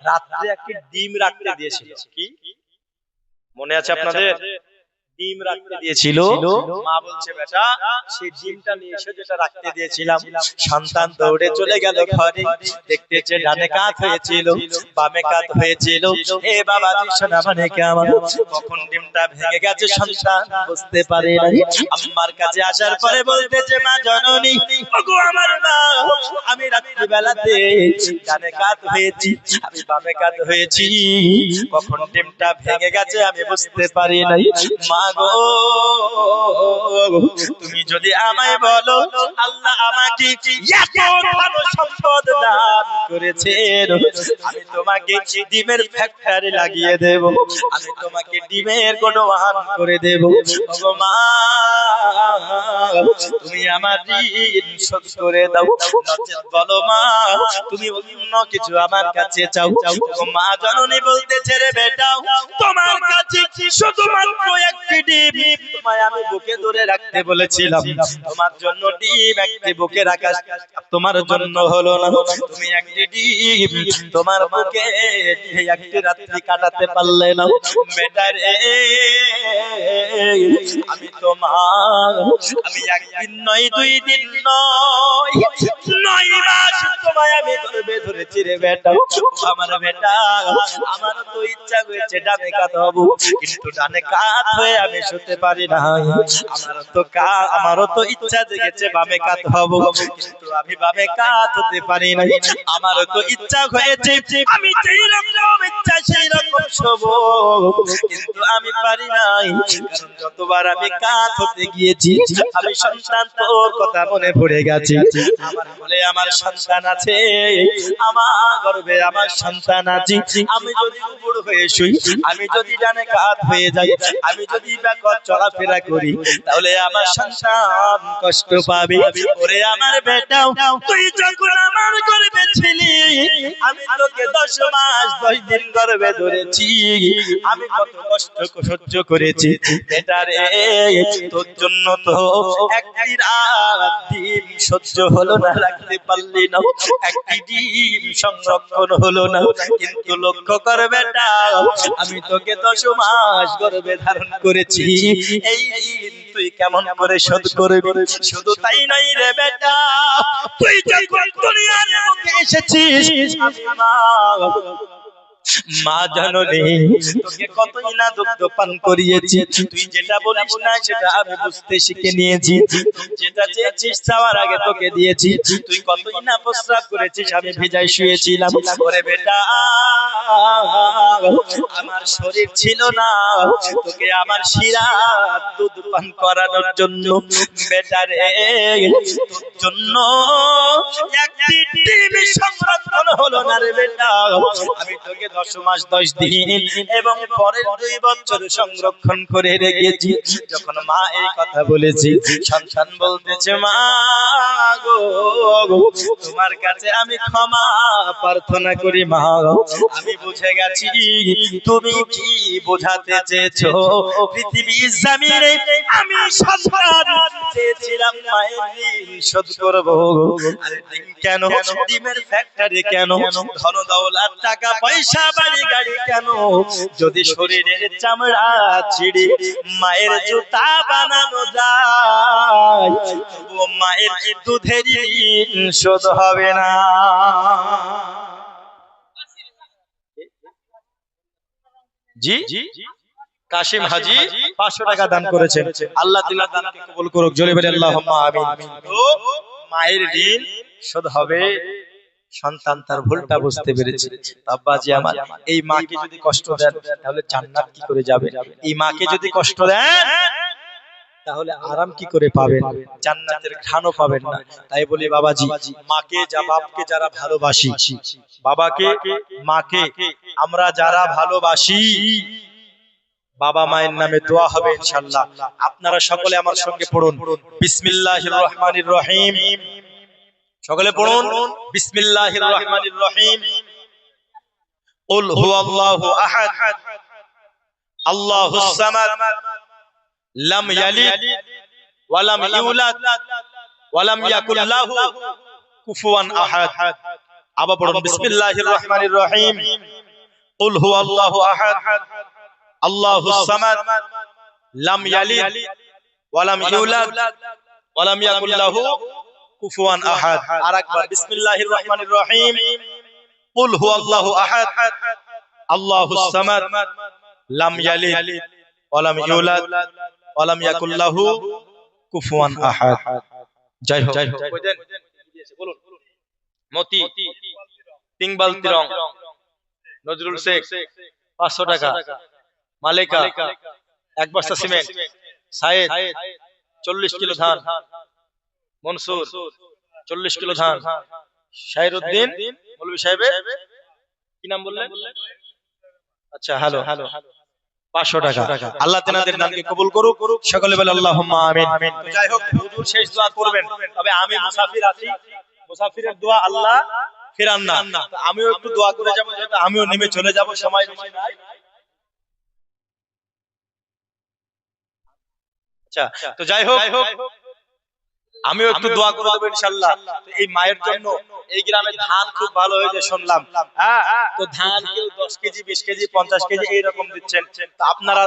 S1: রাত্রে একটি ডিম রাখতে দিয়েছিল। কি মনে আছে আপনাদের? ডিম রাখতে দিয়েছিল। মা বলছে, বেটা সেই ডিমটা নিয়ে এসে যেটা রাখতে দিয়েছিলাম। সন্তান দৌড়ে চলে গেল ঘরে, দেখতেছে ডানে কাত হয়েছিল, বামে কাত হয়েছিল। এ বাবা সোনা মানে কেমন, কখন ডিমটা ভেঙে গেছে সন্তান বুঝতে পারে না। আম্মার কাছে আসার পরে বলতেছে, মা জননী, ওগো আমার মা, আমি রাত্রি বেলাতে ডানে কাত হয়েছি, আমি বামে কাত হয়েছি, কখন ডিমটা ভেঙে গেছে আমি বুঝতে পারি নাই। মা গো, তুমি যদি আমায় বলো, আল্লাহ আমাকে এত ভালো সম্পদ দান করেছেন, আমি তোমাকে ডিমের ফ্যাক্টরি লাগিয়ে দেব, আমি তোমাকে ডিমের গুণবান করে দেব। ওগো মা, তুমি আমার ঋণ শোধ করে দাও, নচেৎ বলো মা তুমি অন্য কিছু আমার কাছে চাও। ওগো মা জননী বলতেছে, রে বেটা, তোমার কাছে শুধুমাত্র একটি ডিম, তোমায় আমি বুকে ধরে রাখতে বলেছিলাম, তোমার জন্য ডিম একটি বুকে রাখা তোমার জন্য হলো না। তুমি একটি ডিম তোমার বুকে একটি রাত্রি কাটাতে পারলে না। বেটা রে, আমি তোমার, আমি একদিন নয়, 2 দিন নয়, 9 মাস তোমায় আমি গর্ভে ধরেছি রে বেটা। আমার বেটা, আমার তো ইচ্ছা হয়েছে ডানে কাত হব, কিন্তু ডানে কাত হয়ে আমি শুতে পারি না। আমারও তো ইচ্ছা জেগেছে বামে কাত হব, কিন্তু আমি বামে কাত হতে পারি না। আমারও তো ইচ্ছা হয়েছে আমি যেই রকম ইচ্ছা সেই রকম শোব, কিন্তু আমি পারি নাই। কারণ যতবার আমি কাত হতে গিয়েছি আমি সন্তান তোর কথা মনে পড়ে গেছে। আমার কোলে আমার সন্তান আছে, আমার গর্ভে আমার সন্তান আছে। আমি যদি উপর হয়ে শুই, আমি যদি ডানে কাত হয়ে যাই, আমি যদি ব্যাকওয়ার্ড চলাফেরা করি, তাহলে আমার সন্তান কষ্ট পাবে। ওরে আমার বেটাও, তুই যখন আমার গর্ভে ছিলি আমি তোকে 10 মাস 10 দিন গর্ভে ধরেছি, আমি কত কষ্ট সহ্য করেছি বেটা রে। তোর জন্য তো একটি রাত ডিম সহ্য হলো না, রাখতে পারলি না, একটি ডিম সংরক্ষণ হলো না। কিন্তু লক্ষ্য কর বেটা, আমি তোকে 10 মাস গর্ভে ধারণ করেছি, এই ঋণ তুই কেমন করে শোধ করবি? শুধু তাই নয় রে বেটা, তুই যখন দুনিয়ার মুখে এসেছিস মা জননী তোকে কতই না দুগ্ধ পান করিয়েছি, তুই যেটা বলিস না সেটা আমি বুঝতে শিখে নিয়েছি। যেটা চেয়েছিস চাওয়ার আগে তোকে দিয়েছি, তুই কতই না প্রস্রাব করেছিস, আমি ভিজাই শুয়েছিলাম। ওরে বেটা, আমার শরীর ছিল না তোকে আমার শিরা দুধ পান করানোর জন্য। বেটা রে, তোর জন্য একটি ডিম সংরক্ষণ হলো না রে বেটা, আমি তোকে 10 মাস 10 দিন এবং পরের 2 বছর সংরক্ষণ করে রেখেছি। যখন মা এই কথা বলেছি, সন্তান বলতেছে মা গো, তোমার কাছে আমি ক্ষমা প্রার্থনা করি মা। আমি বুঝে গেছি তুমি কি বোঝাতে চেয়েছো। পৃথিবীর জমিনে আমি সন্তান চেয়েছিলাম, মায়ের ঋণ শোধ করব। আরে ডিম কেন, ডিমের ফ্যাক্টরি কেন, ধন দৌলত টাকা পয়সা বাড়ি গাড়ি কেন, যদি শরীরের চামড়া ছিঁড়ে মায়ের জুতা বানানো যায়, তবুও মায়ের দুধের ঋণ শোধ হবে না। জি কাশিম হাজি 500 টাকা দান করেছেন, আল্লাহ তাআলা দানকে কবুল করুক, জোরে বলি আল্লাহুম্মা আমিন। তো মায়ের ঋণ শোধ হবে। সন্তান তার ভুলটা বুঝতে পেরেছে। আব্বাজি আমার, এই মাকে যদি কষ্ট দেন তাহলে জান্নাত কি করে যাবে? এই মাকে যদি কষ্ট দেন তাহলে আরাম কি করে পাবেন? জান্নাতের ঘ্রাণও পাবেন না। তাই বলি বাবাজি, মাকে বাপকে যারা ভালোবাসি, বাবাকে মাকে আমরা যারা ভালোবাসি, বাবা মায়ের নামে দোয়া হবে ইনশাআল্লাহ। আপনারা সকলে আমার সঙ্গে পড়ুন, বিসমিল্লাহির রহমানির রহিম। সকলে পড়ুন, বিসমিল্লাহির রহমানির রহিম। কুল হুয়াল্লাহু আহাদ, আল্লাহুস সামাদ, লাম ইয়ালিদ ওয়া লাম ইউলাদ ওয়া লাম ইয়াকুল লাহু কুফুয়ান আহাদ। আবার পড়ুন, বিসমিল্লাহির রহমানির রহিম। কুল হুয়াল্লাহু আহাদ, আল্লাহুস সামাদ, লাম ইয়ালিদ ওয়া লাম ইউলাদ ওয়া লাম ইয়াকুল লাহু কুফুয়ান আহাদ। আরেকবার, বিসমিল্লাহির রহমানির রহিম। কুল হুয়াল্লাহু আহাদ, আল্লাহুস সামাদ, লাম ইয়ালিদ ওয়া লাম ইউলাদ ওয়া লাম ইয়াকুল লাহু কুফুয়ান আহাদ। জয় হোক। বলুন, মতি তিনবাল তিরং, নজরুল শেখ 500 টাকা, মালিকা 1 বস্তা সিমেন্ট, সায়েদ 40 কিলো ধান, মনসুর 40 কিলো ধান, শাহিরউদ্দিন মৌলভী সাহেবের কি নাম বললেন? আচ্ছা, হ্যালো 500 টাকা। আল্লাহ তেনাদের দানকে কবুল করুক, সকলে বলে আল্লাহুম্মা আমিন। যাই হোক, হুজুর শেষ দোয়া করবেন, তবে আমি মুসাফির আছি, মুসাফিরের দোয়া আল্লাহ ফেরান না। আমিও একটু দোয়া করে যাব, যেহেতু আমিও নেমে চলে যাব, সময় বেশি নাই। আচ্ছা, তো যাই হোক, আমিও একটু দোয়া করে দেবো ইনশাআল্লাহ। এই মায়ের জন্য এই গ্রামে ধান খুব ভালো হয়েছে শুনলাম। হ্যাঁ, তো ধান কেউ 10 কেজি 20 কেজি 50 কেজি এইরকম দিচ্ছেন। তো আপনারা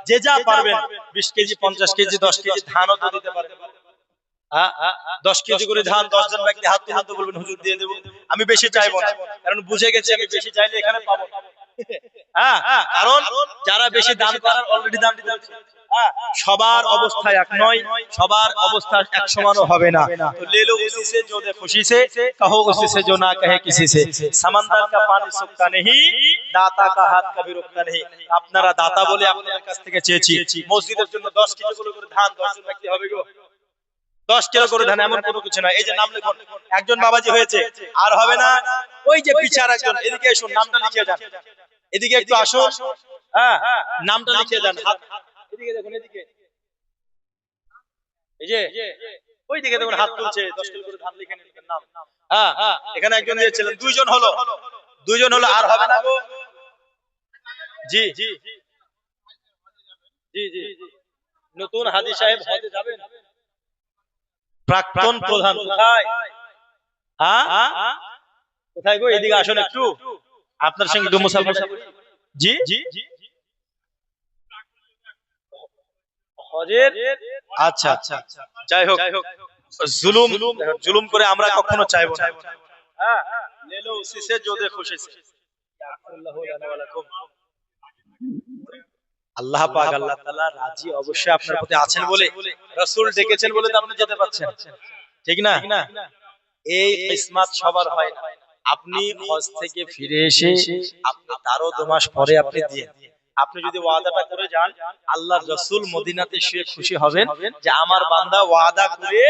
S1: যে যা পারবেন 20 কেজি 50 কেজি 10 কেজি ধানও তো দিতে পারেন। 10 কেজি করে ধান 10 জন ব্যক্তি হাত তুলে তো বলবেন হুজুর দিয়ে দেব। আমি বেশি চাইবো না, কারণ বুঝে গেছি আমি বেশি চাইলে এখানে পাবো না। কারণ যারা বেশি দান করার অলরেডি দান দিতে সবার অবস্থা এক নয়, সবার অবস্থা এক সমানও হবে না। তো ले लो उसी से जो दे खुशी से, कहो उसी से जो ना कहे किसी से। समंदर का पानी सूखता नहीं, दाता का हाथ कभी रुकता नहीं। আপনারা দাতা বলে আপনাদের কাছ থেকে চেয়েছি মসজিদের জন্য 10 কেজি করে ধান 10 জন ব্যক্তি হবে গো, 10 কিলো করে ধান, এমন কোনো কিছু না। এই যে নাম লিখুন, একজন বাবাজি হয়েছে, আর হবে না। ওই যে পিছার একজন, এদিকে এসুন, নামটা লিখে যান, এদিকে একটু আসুন, হ্যাঁ নামটা লিখে যান। এদিকে দেখুন, এদিকে এই যে ওই দিকে দেখুন হাত তুলছে, 10 কিলো করে ধান লিখে নিন নাম। হ্যাঁ এখানে একজন দিয়েছিলেন, দুইজন হলো, আর হবে না গো। জি জি জি জি নতুন হাজী সাহেব হজে যাবেন, প্রাক্তন প্রধান কোথায়? কোথায় গো? এদিকে আসুন একটু, আপনার সঙ্গে একটু মুসাফা। জি হজের, আচ্ছা যাই হোক, জুলুম করে আমরা কখনো চাইবো না। হ্যাঁ ले लो उसी से जो दे खुशी से। আল্লাহ পাক আল্লাহ তাআলা রাজি অবশ্যই আপনার প্রতি আছেন বলে, রাসূল ডেকেছেন বলে তো আপনি যেতে পারছেন, ঠিক না? এই কিসমত সবার হয় না। আপনি হজ থেকে ফিরে এসে আপনি তারও 2 মাস পরে আপনি দিয়ে, আপনি যদি ওয়াদাটা করে যান, আল্লাহর রাসূল মদিনাতে শুয়ে খুশি হবেন যে আমার বান্দা ওয়াদা করে,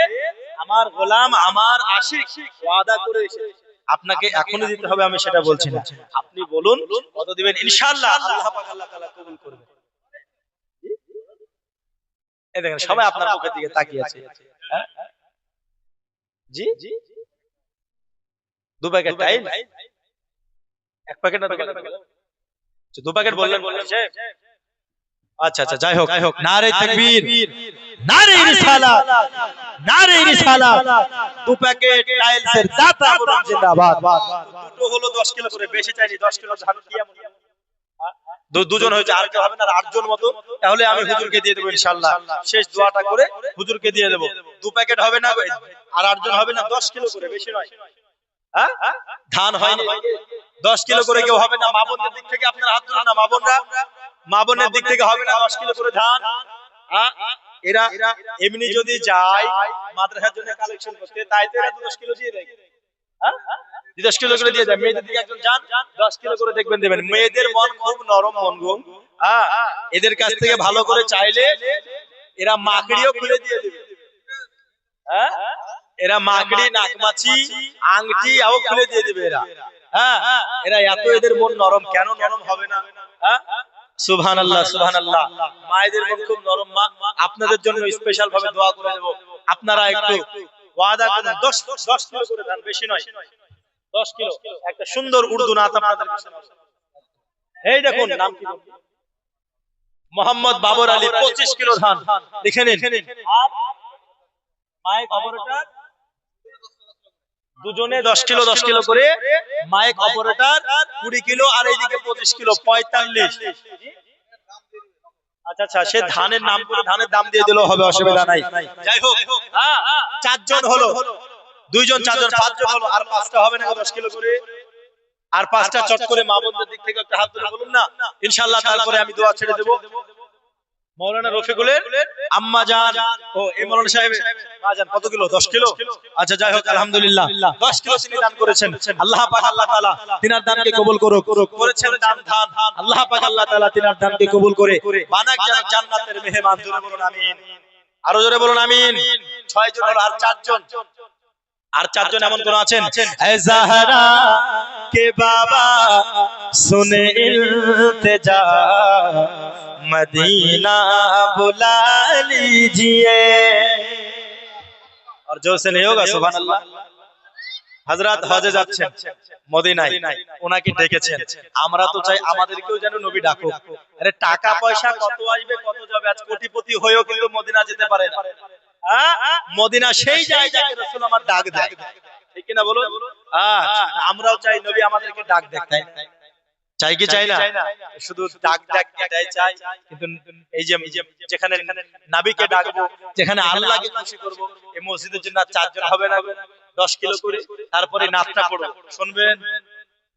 S1: আমার গোলাম, আমার আশিক ওয়াদা করে এসেছে। আপনাকে এখনই দিতে হবে আমি সেটা বলছি না, আপনি বলুন কত দিবেন, ইনশাআল্লাহ আল্লাহ পাক আল্লাহ তাআলা কবুল করবেন। এই দেখেন সবাই আপনার মুখের দিকে তাকিয়ে আছে। জি 2 প্যাকেট টাইম, 1 প্যাকেট না 2 প্যাকেট বললেন সাহেব। আচ্ছা যাই হোক, নারে তাকবীর, নারে রিসালাত, নারে রিসালাত। 2 প্যাকেট টাইলসের দাতা বলুন জিন্দাবাদ। দুটো হলো 10 কিলো করে, বেশি চাইনি, 10 কিলো ধান কি এমন? দুজন হয়েছে, আর কেউ হবে না, 8 জন মতো। তাহলে আমি হুজুরকে দিয়ে দেবো ইনশাআল্লাহ, শেষ দোয়াটা করে হুজুরকে দিয়ে দেবো। 2 প্যাকেট হবে না আর 8 জন হবে না, 10 কিলো করে, বেশি নয়। ধান হয়নি, 10 কিলো করে কেউ হবে না। মা বোনদের দিক থেকে আপনারা হাত তুলুন না, মা বোনের দিক থেকে হবে না 10 কিলো করে ধান। এরা এমনি যদি যায় মাদ্রাসার জন্য কালেকশন করতে, তাই তো এরা 10 কিলো দিয়ে দেয়। 10 কিলো করে দিয়ে দেয়। মেয়েদের দিকে একজন যান, 10 কিলো করে দেখবেন দেবেন। মেয়েদের মন খুব নরম মন গো, এদের কাছ থেকে ভালো করে চাইলে এরা মাকড়িও খুলে দিয়ে দেবে। এরা মাকড়ি, নাকমাছি, আংটি আও খুলে দিয়ে দেবে এরা। এরা এত, এদের মন নরম, কেন নরম হবে না? সুবহানাল্লাহ সুবহানাল্লাহ। মায়েদের মন খুব নরম। মা আপনাদের জন্য স্পেশাল ভাবে দোয়া করে দেব, আপনারা একটু ওয়াদা করুন 10 কিলো করে ধান, বেশি নয়, 10 কিলো। একটা সুন্দর উর্দু নাত আপনাদের কাছে। এই দেখুন নাম কি? মোহাম্মদ বাবর আলী, 25 কিলো ধান লিখে নিন। মাইক অপারেটর দুজনে 10 কিলো করে, মাইক অপারেটর 20 কিলো, আর এইদিকে 25 কিলো, 45। আচ্ছা সে ধানের নাম করে ধানের দাম দিয়ে দিলেও হবে, অসুবিধা নাই। যাই হোক, 4 জন হলো, 2 জন 4 জন 5 জন হলো, আর 5টা হবে না 10 কিলো করে, আর 5টা চট করে মা বোনদের দিক থেকে একটা হাত ধরে বলুন না ইনশাআল্লাহ। তারপরে আমি দোয়া ছেড়ে দেব। মৌলানা রফিকুলের আম্মা জান, ও এই মৌলানা সাহেব মা জান কত কিলো? 10 কিলো। আচ্ছা যাই হোক, আলহামদুলিল্লাহ 10 কিলো তিনি দান করেছেন। আল্লাহ পাক আল্লাহ তাআলা তিনার দানকে কবুল করুক। করেছেন দান, আল্লাহ পাক আল্লাহ তাআলা তিনার দানকে কবুল করে বানাক জান্নাতের মেহমান। জোরে বলুন আমিন, আরো জোরে বলুন আমিন। 6 জন হলো, আর 4 জন এমন কোন আছেন? এ জাহরা কে বাবা सुने इल्तिजा मदीना बुला लीजिए। और जो से नहीं होगा सुभान अल्लाह। হযরত হজে যাচ্ছেন মদিনায়, ওনাকে ডেকেছেন। আমরা তো চাই আমাদেরকেও যেন নবী ডাকুক। আরে টাকা পয়সা কত আসবে কত যাবে, আজ কোটিপতি হয়েও কিন্তু মদিনা যেতে পারে না। মদিনা সেই জায়গায় রাসূল আমার ডাক দেয়, ঠিক কি না বলুন? আমরাও চাই নবী আমাদেরকে ডাক দেয়, চাই কি চাই না? শুধু ডাক এটাই চাই, কিন্তু এই যে যেখানে নবীকে ডাকবো, যেখানে আল্লাহকে খুশি করব, এই মসজিদের জন্য 4 জন হবে না 10 কিলো করে। তারপরে নাতটা পড়বো, শুনবেন?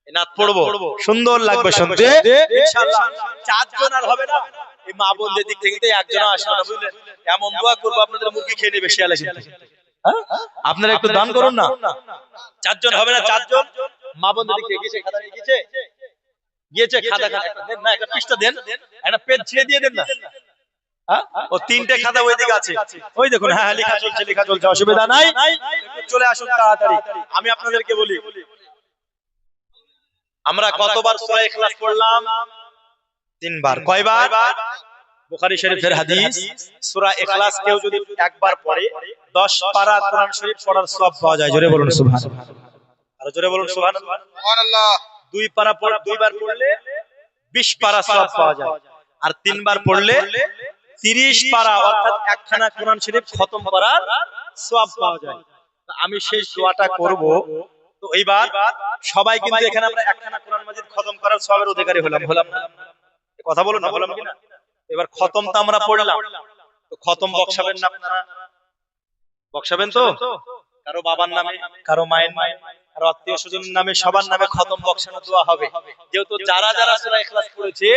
S1: এই নাত পড়বো, সুন্দর লাগবে শুনতে ইনশাআল্লাহ। 4 জন আর হবে না, এই মা বোনদের দিক থেকে একজন আসলো না, বুঝলেন? এমন দোয়া করবো আপনাদের মুরগি খেয়ে নেবে শিয়ালে কিন্তু। আপনারা একটু দান করুন না, 4 জন হবে না, 4 জন মা বোনদের দিক থেকে গিয়েছে, খাতা নিয়ে গিয়েছে খাতা দেন না, একটা পৃষ্ঠা দেন, একটা পেজ ছিঁড়ে দিয়ে দেন না। ও 3টে খাতা ওই দিকে আছে, ওই দেখুন। হ্যাঁ লেখা চলছে, অসুবিধা নাই, চলে আসুন তাড়াতাড়ি। আমি আপনাদেরকে বলি, আমরা কতবার সূরা ইখলাস পড়লাম? 3 বার। কয়বার? বুখারী শরীফের হাদিস, সূরা ইখলাস কেউ যদি একবার পড়ে 10 পারা কোরআন শরীফ পড়ার সওয়াব পাওয়া যায়। জোরে বলুন সুবহানাল্লাহ। আর জোরে বলুন সুবহানাল্লাহ।
S3: সুবহানাল্লাহ।
S1: 2 পারা পড়ে 2 বার পড়লে 20 পারা সওয়াব পাওয়া যায়। আর 3 বার পড়লে 30 পারা অর্থাৎ একখানা কোরআন শরীফ খতম করার সওয়াব পাওয়া যায়। আমি শেষ দোয়াটা করব। তো এইবার সবাই কিন্তু এখানে আমরা একখানা কোরআন মাজিদ খতম করার সওয়াবের অধিকারী হলাম না? কথা বলুন না, বললাম কিনা? এবার খতমটা আমরা পড়লাম, তো খতম বক্সাবেন না আপনারা? বক্সাবেন তো? কারো বাবার নামে, কারো মায়ের নামে, কারো আত্মীয় স্বজনের নামে, সবার নামে খতম বক্সানো দোয়া হবে। যেহেতু যারা যারা সূরা ইখলাস পড়েছে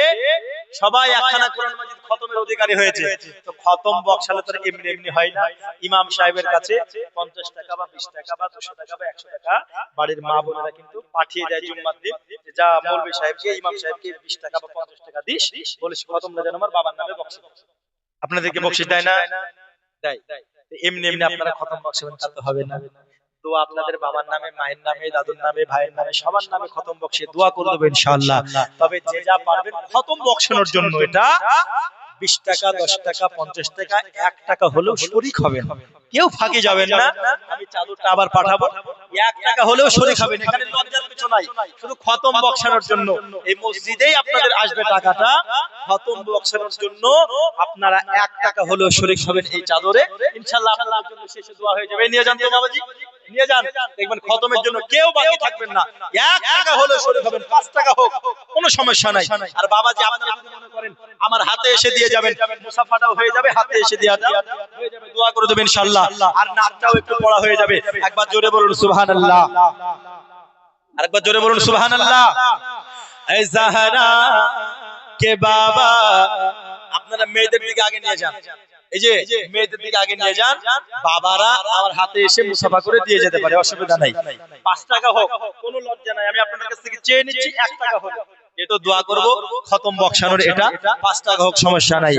S1: সবাই একখানা কোরআন মাজিদ খতমের অধিকারী হয়েছে, তো খতম বক্সালে তো এমনি এমনি হয় না। ইমাম সাহেবের কাছে 50 টাকা বা 20 টাকা বা 200 টাকা বা 100 টাকা বাড়ির মা বোনেরা কিন্তু পাঠিয়ে দেয় জুম্মার দিন, যা মৌলভী সাহেবকে, ইমাম সাহেবকে 20 টাকা বা 50 টাকা দিস, বলিস খতমটা যেন আমার বাবার নামে বক্সিস। আপনাদেরকে বক্সিস দেয় না? দেয়। এমনি এমনি আপনারা খতম বক্সাবেন তা তো হবে না। তো আপনাদের বাবার নামে, মায়ের নামে, দাদুর নামে, ভাইয়ের নামে, সবার নামে খতম বক্সিয়ে দোয়া করে দেবেন ইনশাআল্লাহ। তবে যে যা পারবেন খতম বক্সানোর জন্য এটা 20 টাকা, 10 টাকা, 50 টাকা, 1 টাকা হলেও শরীক হবেন। কেউ ফাঁকি যাবেন না। আমি চাদরটা আবার পাঠাবো, 1 টাকা হলেও শরীক হবেন। এখানে লজ্জার কিছু নাই, শুধু খতম বক্সানোর জন্য এই মসজিদেই আপনাদের আসবে টাকাটা। খতম বক্সানোর জন্য আপনারা 1 টাকা হলেও শরীক হবেন এই চাদরে, ইনশাআল্লাহ আপনাদের জন্য শেষে দোয়া হয়ে যাবে। নিয়ে যান তো বাবাজি, নিয়ে যান, দেখবেন খতমের জন্য কেউ বাকি থাকবেন না। 1 টাকা হলেও শরীক হবেন, 5 টাকা হোক, কোনো সমস্যা নাই। আর বাবাজি আপনারা যদি মনে করেন আমার হাতে এসে দিয়ে যাবেন, মুসাফাটাও হয়ে যাবে, হাতে এসে দেওয়া হয়ে যাবে, দোয়া করে দেবেন ইনশাআল্লাহ। আর নামটাও একটু পড়া হয়ে যাবে। একবার জোরে বলুন সুবহানাল্লাহ, আরেকবার জোরে বলুন সুবহানাল্লাহ। এই জাহরা কে বাবা, আপনারা মেয়েদের দিকে আগে নিয়ে যান, এই যে মেয়েদের দিকে আগে নিয়ে যান, বাবারা আমার হাতে এসে মুসাফা করে দিয়ে যেতে পারে, অসুবিধা নাই। 5 টাকা হোক, কোনো লজ্জা নাই। আমি আপনাদের কাছ থেকে চেয়ে নিচ্ছি 1 টাকা হোক, এ তো দোয়া করব খতম বক্সানোর, এটা 5 টাকা হোক, সমস্যা নাই।